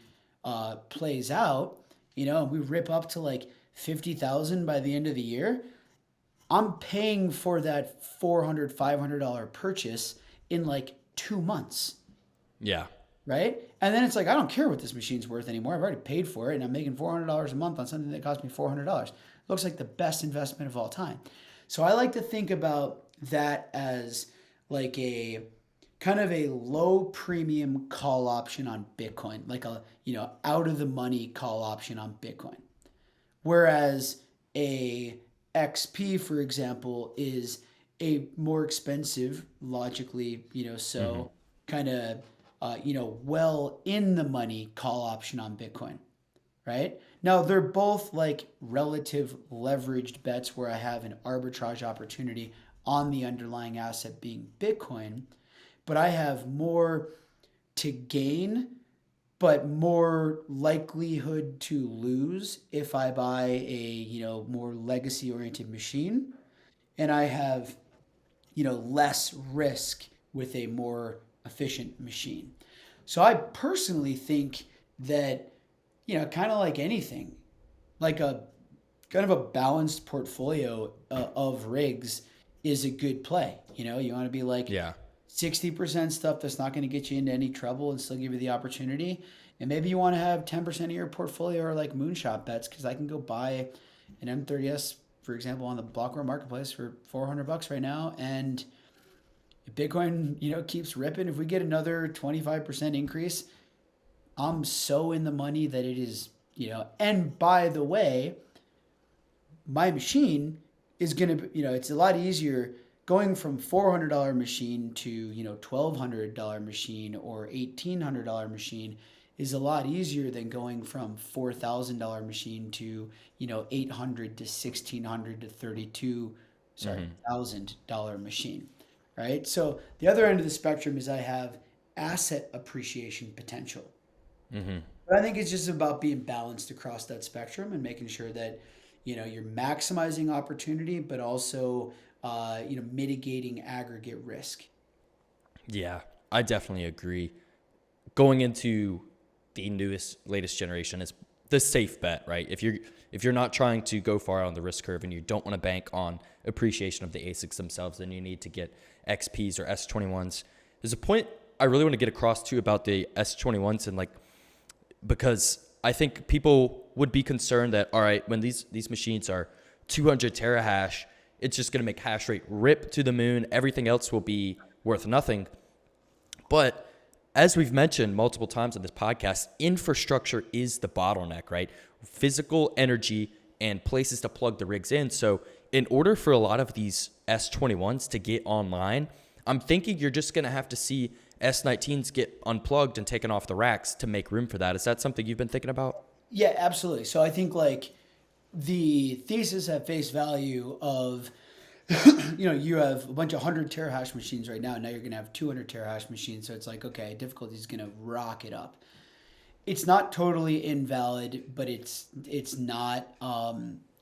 plays out, we rip up to like 50,000 by the end of the year, I'm paying for that $400, $500 purchase in like 2 months. Yeah. Right? And then it's like, I don't care what this machine's worth anymore. I've already paid for it and I'm making $400 a month on something that cost me $400. Looks like the best investment of all time. So I like to think about that as like a kind of a low premium call option on Bitcoin, like a, out of the money call option on Bitcoin. Whereas a XP, for example, is a more expensive, logically, kind of, well in the money call option on Bitcoin, right? Now, they're both like relative leveraged bets where I have an arbitrage opportunity on the underlying asset being Bitcoin, but I have more to gain, but more likelihood to lose if I buy a, more legacy oriented machine. And I have, less risk with a more efficient machine. So I personally think that, kind of like anything, like a kind of a balanced portfolio of rigs is a good play. You want to be like 60% stuff that's not going to get you into any trouble and still give you the opportunity. And maybe you want to have 10% of your portfolio are like moonshot bets, because I can go buy an M30S, for example, on the Blockware Marketplace for $400 right now. And if Bitcoin, keeps ripping, if we get another 25% increase, I'm so in the money that it is, and by the way, my machine is going to, it's a lot easier going from $400 machine to, $1,200 machine or $1,800 machine is a lot easier than going from $4,000 machine to, $800 to $1,600 to $1,000 machine, right? So the other end of the spectrum is I have asset appreciation potential. But I think it's just about being balanced across that spectrum and making sure that, you're maximizing opportunity, but also, mitigating aggregate risk. Yeah, I definitely agree. Going into the latest generation is the safe bet, right? If you're not trying to go far on the risk curve and you don't want to bank on appreciation of the ASICs themselves, then you need to get XPs or S21s. There's a point I really want to get across too about the S21s, and because I think people would be concerned that, all right, when these machines are 200 terahash, it's just going to make hash rate rip to the moon. Everything else will be worth nothing. But as we've mentioned multiple times on this podcast, infrastructure is the bottleneck, right? Physical energy and places to plug the rigs in. So in order for a lot of these S21s to get online, I'm thinking you're just going to have to see S19s get unplugged and taken off the racks to make room for that. Is that something you've been thinking about? Yeah, absolutely. So I think like the thesis at face value of, you have a bunch of 100 terahash machines right now. Now you're going to have 200 terahash machines. So it's like, okay, difficulty is going to rocket up. It's not totally invalid, but it's not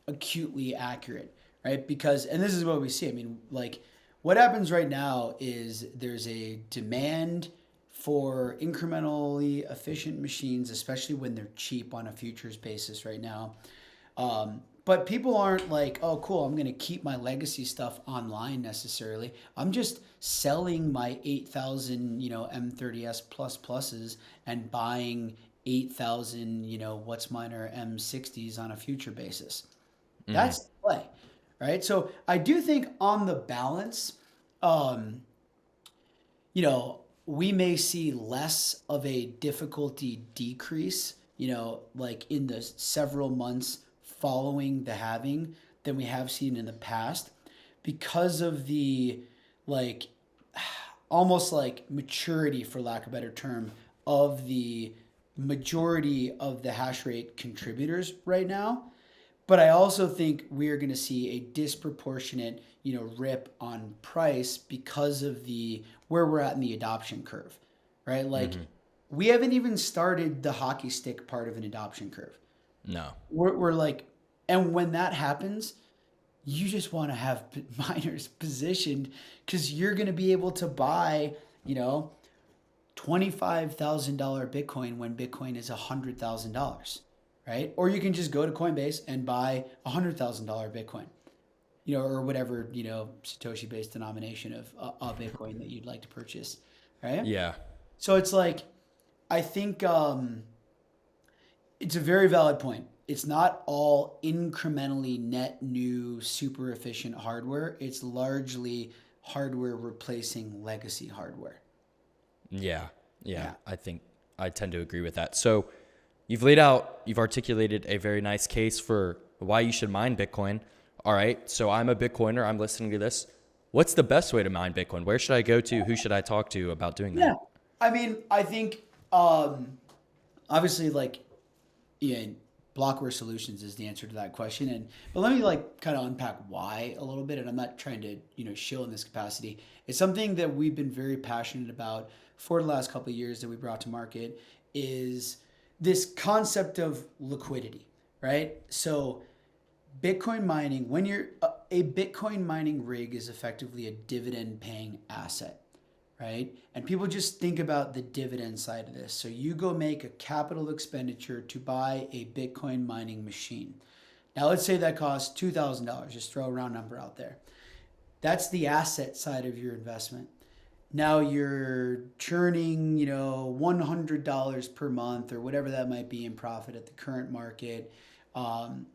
acutely accurate, right? Because, and this is what we see. I mean, like what happens right now is there's a demand for incrementally efficient machines, especially when they're cheap on a futures basis right now. But people aren't like, oh, cool, I'm going to keep my legacy stuff online necessarily. I'm just selling my 8,000, M30S pluses and buying 8,000, what's mine are M60s on a future basis. That's the play, right? So I do think on the balance, we may see less of a difficulty decrease, like in the several months following the halving than we have seen in the past because of the like almost like maturity, for lack of a better term, of the majority of the hash rate contributors right now. But I also think we are going to see a disproportionate, rip on price because of the where we're at in the adoption curve, right? Like we haven't even started the hockey stick part of an adoption curve. No. We're like, and when that happens, you just want to have miners positioned because you're going to be able to buy, $25,000 Bitcoin when Bitcoin is $100,000, right? Or you can just go to Coinbase and buy $100,000 Bitcoin, or whatever, Satoshi based denomination of Bitcoin that you'd like to purchase, right? Yeah. So it's like, I think it's a very valid point. It's not all incrementally net new, super efficient hardware. It's largely hardware replacing legacy hardware. Yeah. I think I tend to agree with that. So you've articulated a very nice case for why you should mine Bitcoin. All right. So I'm a Bitcoiner. I'm listening to this. What's the best way to mine Bitcoin? Where should I go to? Who should I talk to about doing that? Yeah. I mean, I think obviously Blockware Solutions is the answer to that question. But let me kind of unpack why a little bit. And I'm not trying to, shill in this capacity. It's something that we've been very passionate about for the last couple of years that we brought to market is this concept of liquidity, right? So Bitcoin mining, when you're a Bitcoin mining rig is effectively a dividend paying asset, right? And people just think about the dividend side of this. So you go make a capital expenditure to buy a Bitcoin mining machine. Now let's say that costs $2,000, just throw a round number out there. That's the asset side of your investment. Now you're churning, $100 per month or whatever that might be in profit at the current market.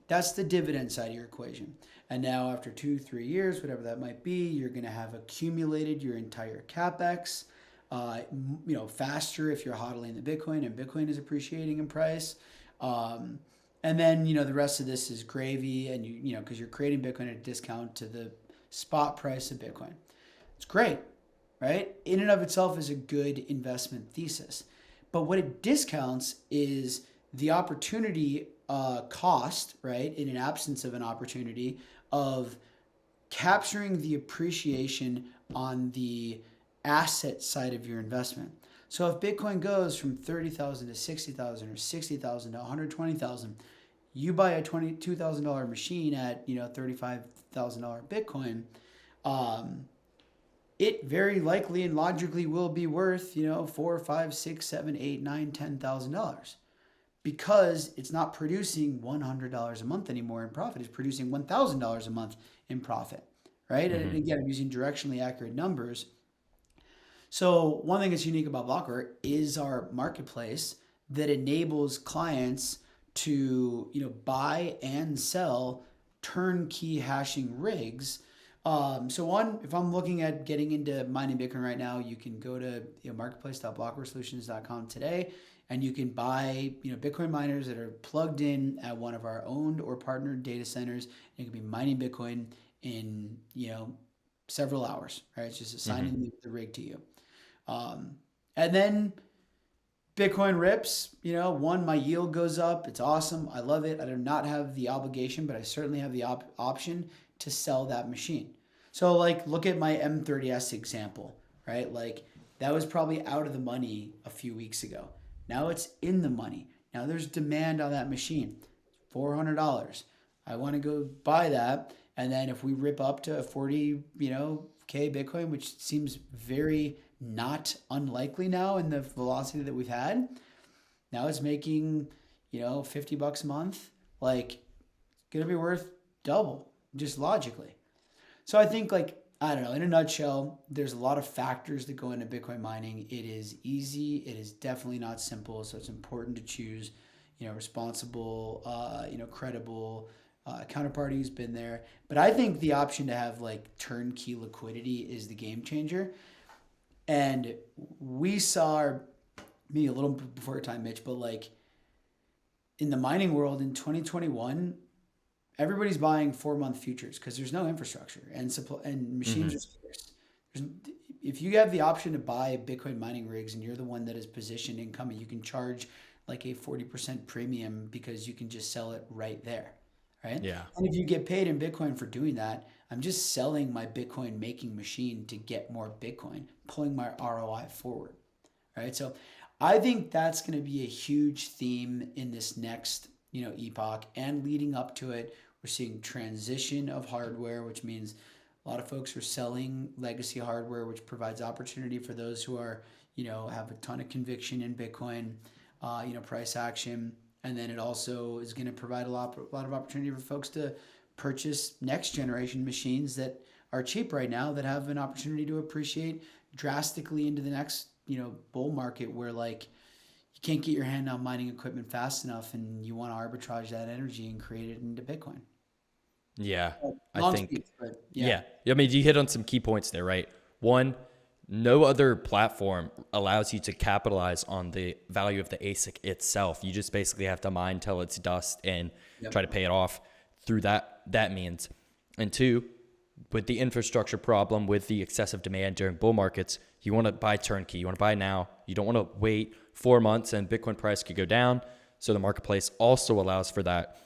That's the dividend side of your equation. And now after 2-3 years, whatever that might be, you're going to have accumulated your entire CapEx, faster if you're hodling the Bitcoin and Bitcoin is appreciating in price. And then, the rest of this is gravy and because you're creating Bitcoin at a discount to the spot price of Bitcoin. It's great, right? In and of itself is a good investment thesis. But what it discounts is the opportunity cost, right, in an absence of an opportunity of capturing the appreciation on the asset side of your investment. So if Bitcoin goes from 30,000 to 60,000 or 60,000 to 120,000, you buy a $22,000 machine at $35,000 Bitcoin, it very likely and logically will be worth $4, $5, $6, $7, $8, $9, $10,000. Because it's not producing $100 a month anymore in profit. It's producing $1,000 a month in profit, right? And again, I'm using directionally accurate numbers. So one thing that's unique about Blockware is our marketplace that enables clients to buy and sell turnkey hashing rigs So one, if I'm looking at getting into mining Bitcoin right now, you can go to marketplace.blockwaresolutions.com today, and you can buy Bitcoin miners that are plugged in at one of our owned or partnered data centers. And you can be mining Bitcoin in several hours. Right, it's just assigning the rig to you, and then Bitcoin rips. One, my yield goes up. It's awesome. I love it. I do not have the obligation, but I certainly have the option to sell that machine. So look at my M30S example, right? That was probably out of the money a few weeks ago. Now it's in the money. Now there's demand on that machine, $400. I want to go buy that. And then if we rip up to 40, K Bitcoin, which seems very not unlikely now in the velocity that we've had, now it's making, $50 a month. It's going to be worth double, just logically. So I think I don't know, in a nutshell, there's a lot of factors that go into Bitcoin mining. It is easy. It is definitely not simple. So it's important to choose, responsible, credible counterparty who's been there. But I think the option to have turnkey liquidity is the game changer. And we saw, maybe a little bit before your time, Mitch, but in the mining world in 2021, everybody's buying 4-month futures because there's no infrastructure and machines are scarce. If you have the option to buy Bitcoin mining rigs and you're the one that is positioned incoming, you can charge a 40% premium because you can just sell it right there, right? Yeah. And if you get paid in Bitcoin for doing that, I'm just selling my Bitcoin making machine to get more Bitcoin, pulling my ROI forward, right? So I think that's going to be a huge theme in this next, epoch, and leading up to it. We're seeing transition of hardware, which means a lot of folks are selling legacy hardware, which provides opportunity for those who are, have a ton of conviction in Bitcoin, price action. And then it also is going to provide a lot of opportunity for folks to purchase next generation machines that are cheap right now that have an opportunity to appreciate drastically into the next, bull market where you can't get your hand on mining equipment fast enough and you want to arbitrage that energy and create it into Bitcoin. Yeah, Long I think. speech, but Yeah. I mean, you hit on some key points there, right? One, no other platform allows you to capitalize on the value of the ASIC itself. You just basically have to mine till it's dust and try to pay it off through that means. And two, with the infrastructure problem, with the excessive demand during bull markets, you want to buy turnkey. You want to buy now. You don't want to wait 4 months and Bitcoin price could go down. So the marketplace also allows for that.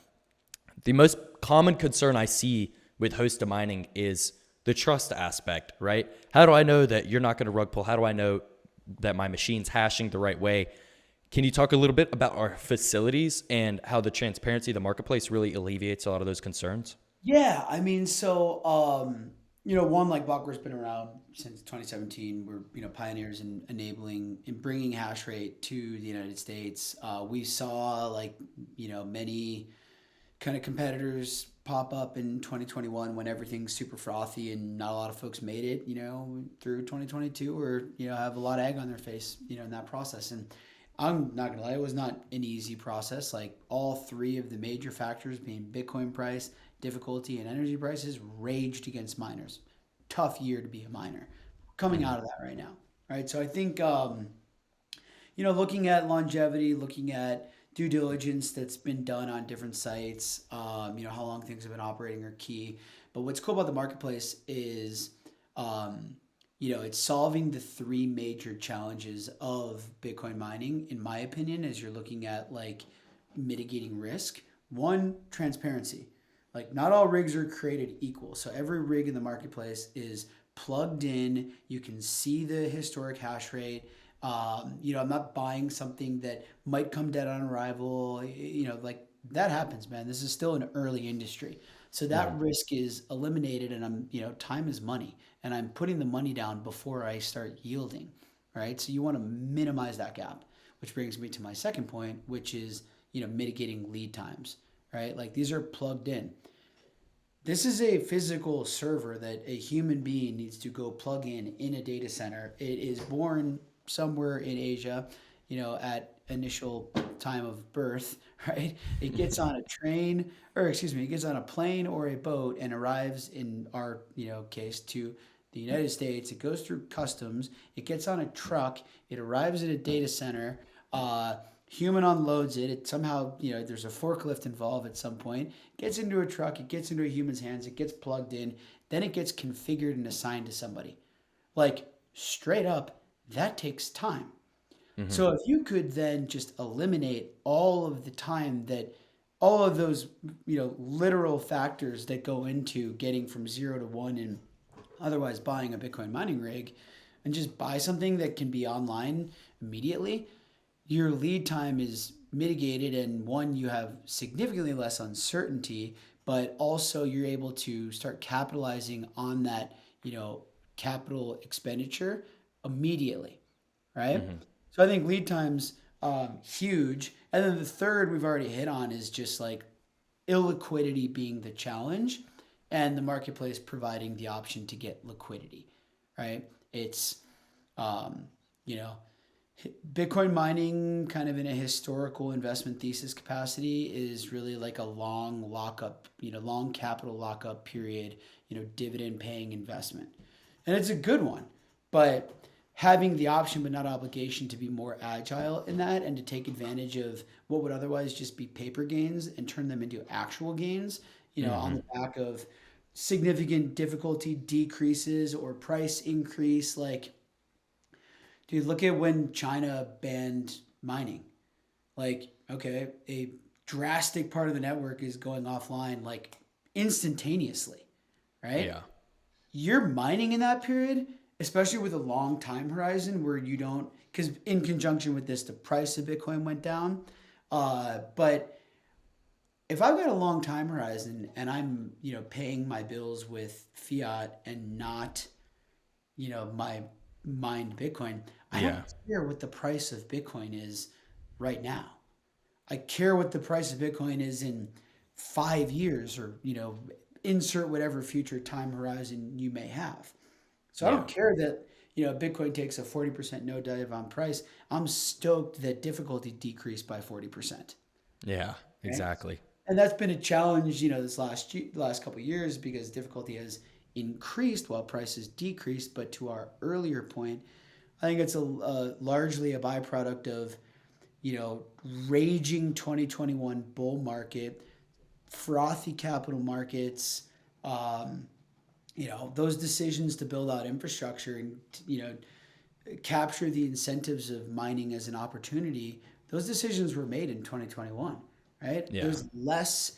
The most common concern I see with hosted mining is the trust aspect, right? How do I know that you're not going to rug pull? How do I know that my machine's hashing the right way? Can you talk a little bit about our facilities and how the transparency of the marketplace really alleviates a lot of those concerns? yeah, I mean, so one, Blockware's been around since 2017. We're pioneers in enabling and bringing Hashrate to the United States. We saw many kind of competitors pop up in 2021 when everything's super frothy and not a lot of folks made it, through 2022 or, have a lot of egg on their face, in that process. And I'm not gonna lie, it was not an easy process. All three of the major factors being Bitcoin price, difficulty, and energy prices raged against miners. Tough year to be a miner. Coming out of that right now, right? So I think, looking at longevity, looking at due diligence that's been done on different sites, how long things have been operating are key. But what's cool about the marketplace is, it's solving the three major challenges of Bitcoin mining, in my opinion, as you're looking at mitigating risk. One, transparency. Not all rigs are created equal. So every rig in the marketplace is plugged in. You can see the historic hash rate. I'm not buying something that might come dead on arrival. That happens, man. This is still an early industry. So that risk is eliminated, and time is money, and I'm putting the money down before I start yielding, right? So you want to minimize that gap, which brings me to my second point, which is, mitigating lead times, right? These are plugged in. This is a physical server that a human being needs to go plug in a data center. It is born somewhere in Asia, at initial time of birth, right? It gets on a train, or excuse me, it gets on a plane or a boat and arrives in our, case to the United States. It goes through customs. It gets on a truck. It arrives at a data center. Human unloads it. It somehow, there's a forklift involved at some point. Gets into a truck. It gets into a human's hands. It gets plugged in. Then it gets configured and assigned to somebody. Like, straight up, that takes time. So if you could then just eliminate all of the time that all of those, literal factors that go into getting from 0 to 1 and otherwise buying a Bitcoin mining rig, and just buy something that can be online immediately, your lead time is mitigated, and one, you have significantly less uncertainty, but also you're able to start capitalizing on that, capital expenditure immediately, right? So I think lead time's huge. And then the third we've already hit on is just like illiquidity being the challenge and the marketplace providing the option to get liquidity, right? It's, Bitcoin mining kind of in a historical investment thesis capacity is really like a long lockup, long capital lockup period, dividend paying investment. And it's a good one, but having the option but not obligation to be more agile in that and to take advantage of what would otherwise just be paper gains and turn them into actual gains, on the back of significant difficulty decreases or price increase. Like, dude, look at when China banned mining. Like, okay, a drastic part of the network is going offline like instantaneously, right? Yeah. You're mining in that period, especially with a long time horizon where you don't, because in conjunction with this, the price of Bitcoin went down. But if I've got a long time horizon and I'm, paying my bills with fiat and not, my mined Bitcoin, I don't care what the price of Bitcoin is right now. I care what the price of Bitcoin is in 5 years or, insert whatever future time horizon you may have. So I don't care that, Bitcoin takes a 40% no dive on price. I'm stoked that difficulty decreased by 40%. Yeah, Okay? exactly. And that's been a challenge, this last couple of years because difficulty has increased while prices decreased. But to our earlier point, I think it's largely a byproduct of, raging 2021 bull market, frothy capital markets, those decisions to build out infrastructure and, capture the incentives of mining as an opportunity. Those decisions were made in 2021, right? Yeah. There's less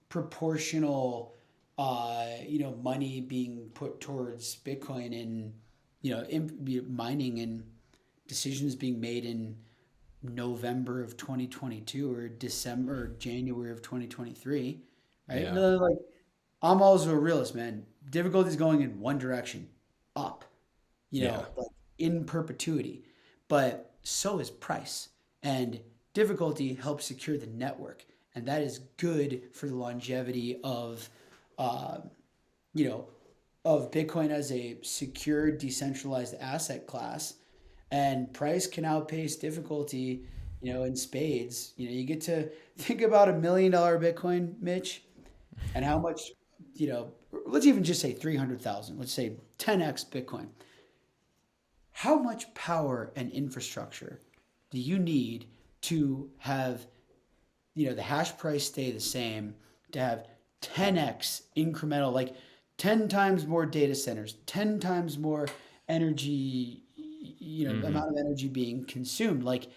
proportional, money being put towards Bitcoin and, mining, and decisions being made in November of 2022 or December or January of 2023, right? Yeah. No, like, I'm also a realist, man. Difficulty is going in one direction, up, like in perpetuity. But so is price. And difficulty helps secure the network. And that is good for the longevity of, of Bitcoin as a secure, decentralized asset class. And price can outpace difficulty, in spades. You get to think about $1 million Bitcoin, Mitch, and how much, let's even just say 300,000. Let's say 10x Bitcoin. How much power and infrastructure do you need to have, the hash price stay the same, to have 10x incremental, like 10 times more data centers, 10 times more energy, amount of energy being consumed? Like,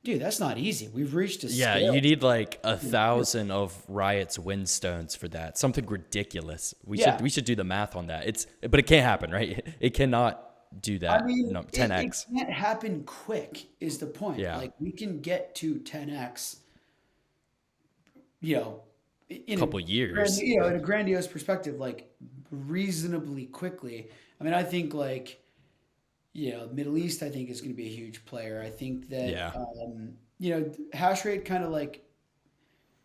dude, that's not easy. We've reached a Yeah, scale. you need like 1,000 of Riot's windstones for that. Something ridiculous. We should do the math on that. But it can't happen, right? It cannot do that. I mean, 10x. it can't happen quick is the point. Yeah. Like, we can get to 10x, in Couple years. in a grandiose perspective, like reasonably quickly. I mean, I think like, Middle East, I think is going to be a huge player. I think that, Hashrate kind of like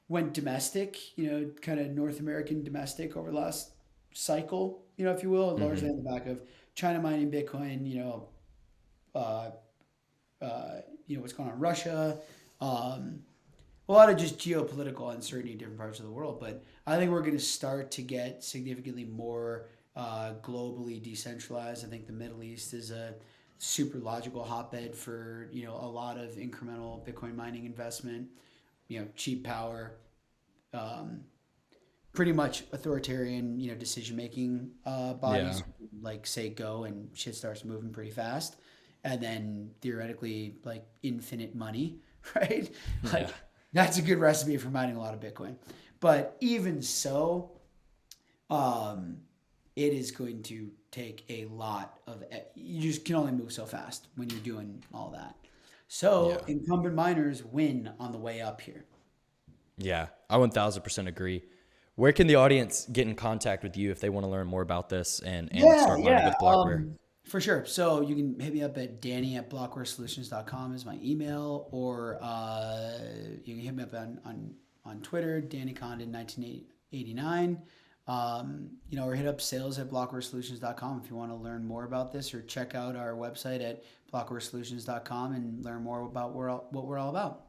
went domestic, kind of North American domestic over the last cycle, if you will, largely on the back of China mining Bitcoin, what's going on in Russia, a lot of just geopolitical uncertainty in different parts of the world. But I think we're going to start to get significantly more globally decentralized. I think the Middle East is a super logical hotbed for a lot of incremental Bitcoin mining investment. Cheap power, pretty much authoritarian decision making bodies like say go, and shit starts moving pretty fast, and then theoretically like infinite money, right? Like that's a good recipe for mining a lot of Bitcoin. But even so, it is going to take a lot of, you just can only move so fast when you're doing all that. So incumbent miners win on the way up here. Yeah, I 1000% agree. Where can the audience get in contact with you if they want to learn more about this and start mining with Blockware? For sure. So you can hit me up at danny@blockwaresolutions.com is my email, or you can hit me up on Twitter, Danny Condon 1989. Or hit up sales@blockwaresolutions.com if you want to learn more about this, or check out our website at blockwaresolutions.com and learn more about what we're all about.